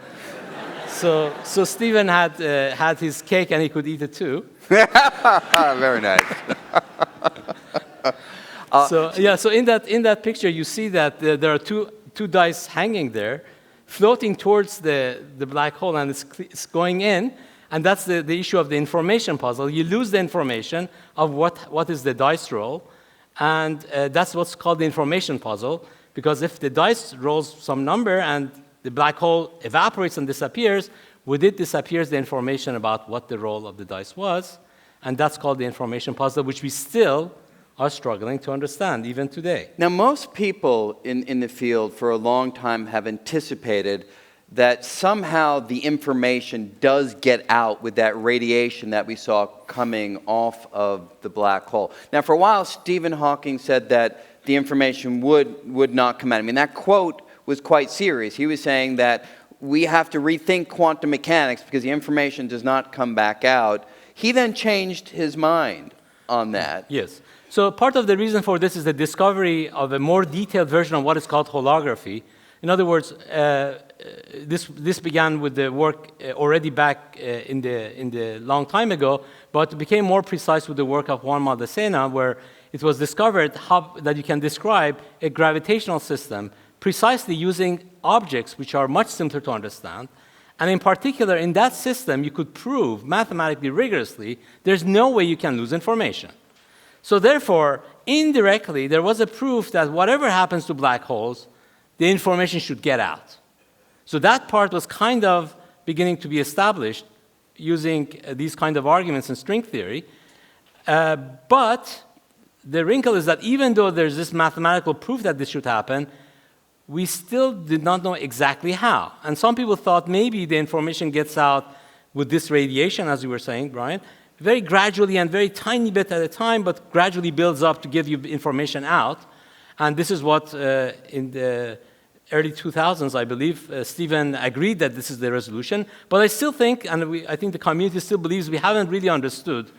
Stephen had his cake and he could eat it too. Very nice. So in that picture, you see that there are two dice hanging there, floating towards the black hole, and it's going in. And that's the issue of the information puzzle. You lose the information of what is the dice roll, and that's what's called the information puzzle, because if the dice rolls some number and the black hole evaporates and disappears, with it disappears the information about what the roll of the dice was, and that's called the information puzzle, which we still are struggling to understand even today. Now, most people in the field for a long time have anticipated that somehow the information does get out with that radiation that we saw coming off of the black hole. Now, for a while, Stephen Hawking said that the information would not come out. I mean, that quote was quite serious. He was saying that we have to rethink quantum mechanics because the information does not come back out. He then changed his mind on that. Yes. So part of the reason for this is the discovery of a more detailed version of what is called holography. In other words, this began with the work already back in the long time ago, but it became more precise with the work of Juan Maldacena, where it was discovered that you can describe a gravitational system precisely using objects which are much simpler to understand. And in particular, in that system, you could prove mathematically rigorously there's no way you can lose information. So therefore, indirectly, there was a proof that whatever happens to black holes, the information should get out. So that part was kind of beginning to be established using these kind of arguments in string theory. But the wrinkle is that even though there's this mathematical proof that this should happen, we still did not know exactly how. And some people thought maybe the information gets out with this radiation, as you were saying, Brian, very gradually and very tiny bit at a time, but gradually builds up to give you information out. And this is what in the early 2000s, I believe, Stephen agreed that this is the resolution. But I still think, and I think the community still believes, we haven't really understood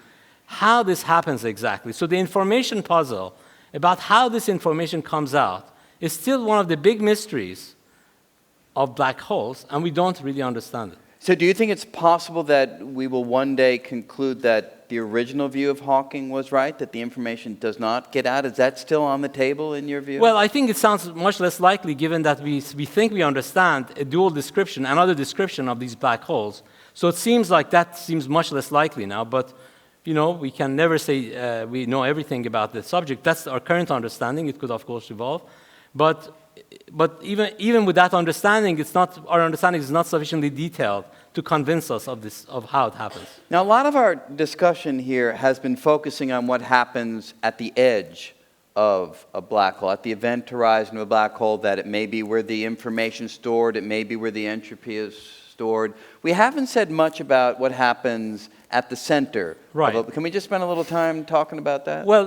how this happens exactly. So the information puzzle about how this information comes out is still one of the big mysteries of black holes, and we don't really understand it. So do you think it's possible that we will one day conclude that the original view of Hawking was right, that the information does not get out? Is that still on the table in your view? Well, I think it sounds much less likely given that we think we understand a dual description, another description of these black holes. So it seems like that seems much less likely now, but we can never say we know everything about the subject. That's our current understanding. It could, of course, evolve. But even with that understanding, our understanding is not sufficiently detailed to convince us of how it happens. Now, a lot of our discussion here has been focusing on what happens at the edge of a black hole, at the event horizon of a black hole, that it may be where the information is stored, it may be where the entropy is stored. We haven't said much about what happens at the center. Right. Can we just spend a little time talking about that? Well,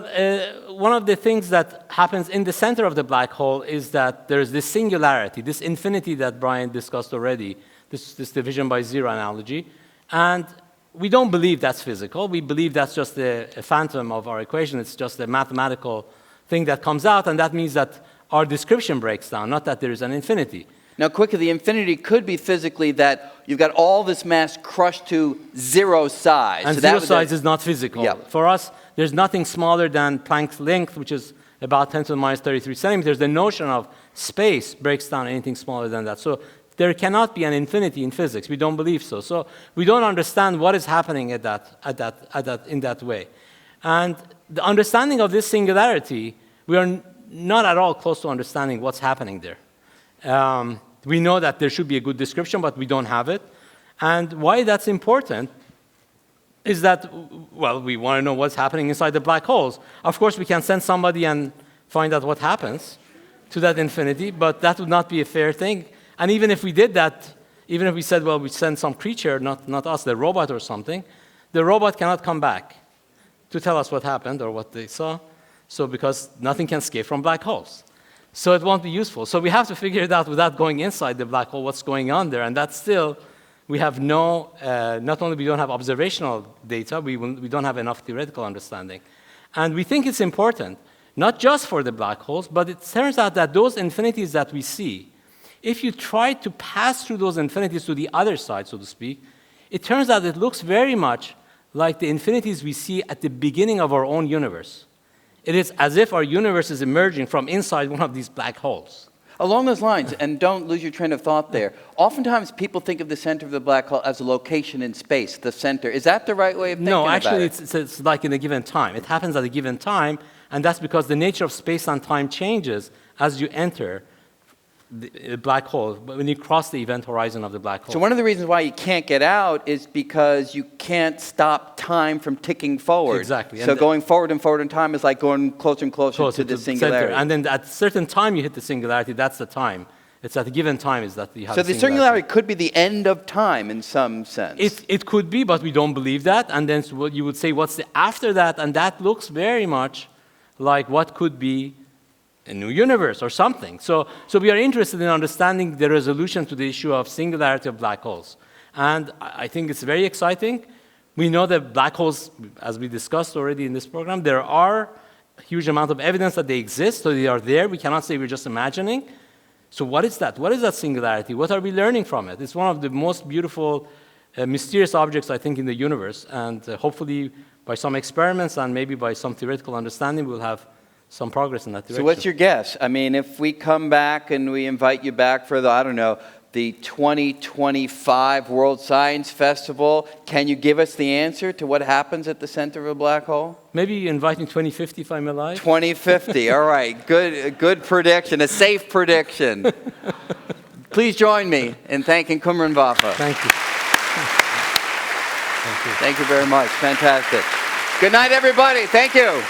one of the things that happens in the center of the black hole is that there's this singularity, this infinity that Brian discussed already, this division by zero analogy. And we don't believe that's physical. We believe that's just a phantom of our equation. It's just a mathematical thing that comes out, and that means that our description breaks down, not that there is an infinity. Now, quickly, the infinity could be physically that you've got all this mass crushed to zero size. And so zero size is not physical. Yeah. For us, there's nothing smaller than Planck's length, which is about 10 to the minus 33 centimeters. The notion of space breaks down anything smaller than that. So there cannot be an infinity in physics. We don't believe so. So we don't understand what is happening in that way. And the understanding of this singularity, we are not at all close to understanding what's happening there. We know that there should be a good description, but we don't have it. And why that's important is that, well, we want to know what's happening inside the black holes. Of course, we can send somebody and find out what happens to that infinity, but that would not be a fair thing. And even if we did that, even if we said, well, we send some creature, not us, the robot or something, the robot cannot come back to tell us what happened or what they saw. So because nothing can escape from black holes. So it won't be useful. So we have to figure it out without going inside the black hole, what's going on there. And that's still, we have no, not only we don't have observational data, we don't have enough theoretical understanding. And we think it's important, not just for the black holes, but it turns out that those infinities that we see, if you try to pass through those infinities to the other side, so to speak, it turns out it looks very much like the infinities we see at the beginning of our own universe. It is as if our universe is emerging from inside one of these black holes. Along those lines, and don't lose your train of thought there, oftentimes people think of the center of the black hole as a location in space, the center. Is that the right way of thinking about it? No, actually, it's like in a given time. It happens at a given time, and that's because the nature of space and time changes as you enter the black hole, when you cross the event horizon of the black hole. So one of the reasons why you can't get out is because you can't stop time from ticking forward. Exactly. So going forward and forward in time is like going closer and closer to the singularity. Center. And then at a certain time you hit the singularity, that's the time. It's at a given time is that you have So the singularity could be the end of time in some sense. It could be, but we don't believe that. And then you would say, what's the after that? And that looks very much like what could be a new universe or something. So we are interested in understanding the resolution to the issue of singularity of black holes. And I think it's very exciting. We know that black holes, as we discussed already in this program, there are a huge amount of evidence that they exist, so they are there. We cannot say we're just imagining. So what is that? What is that singularity? What are we learning from it? It's one of the most beautiful, mysterious objects, I think, in the universe. And hopefully, by some experiments and maybe by some theoretical understanding, we'll have some progress in that direction. So what's your guess? I mean, if we come back and we invite you back for the, I don't know, the 2025 World Science Festival, can you give us the answer to what happens at the center of a black hole? Maybe inviting 2050 if I'm alive. 2050, all right. Good prediction, a safe prediction. Please join me in thanking Cumrun Vafa. Thank you. Thank you very much. Fantastic. Good night, everybody. Thank you.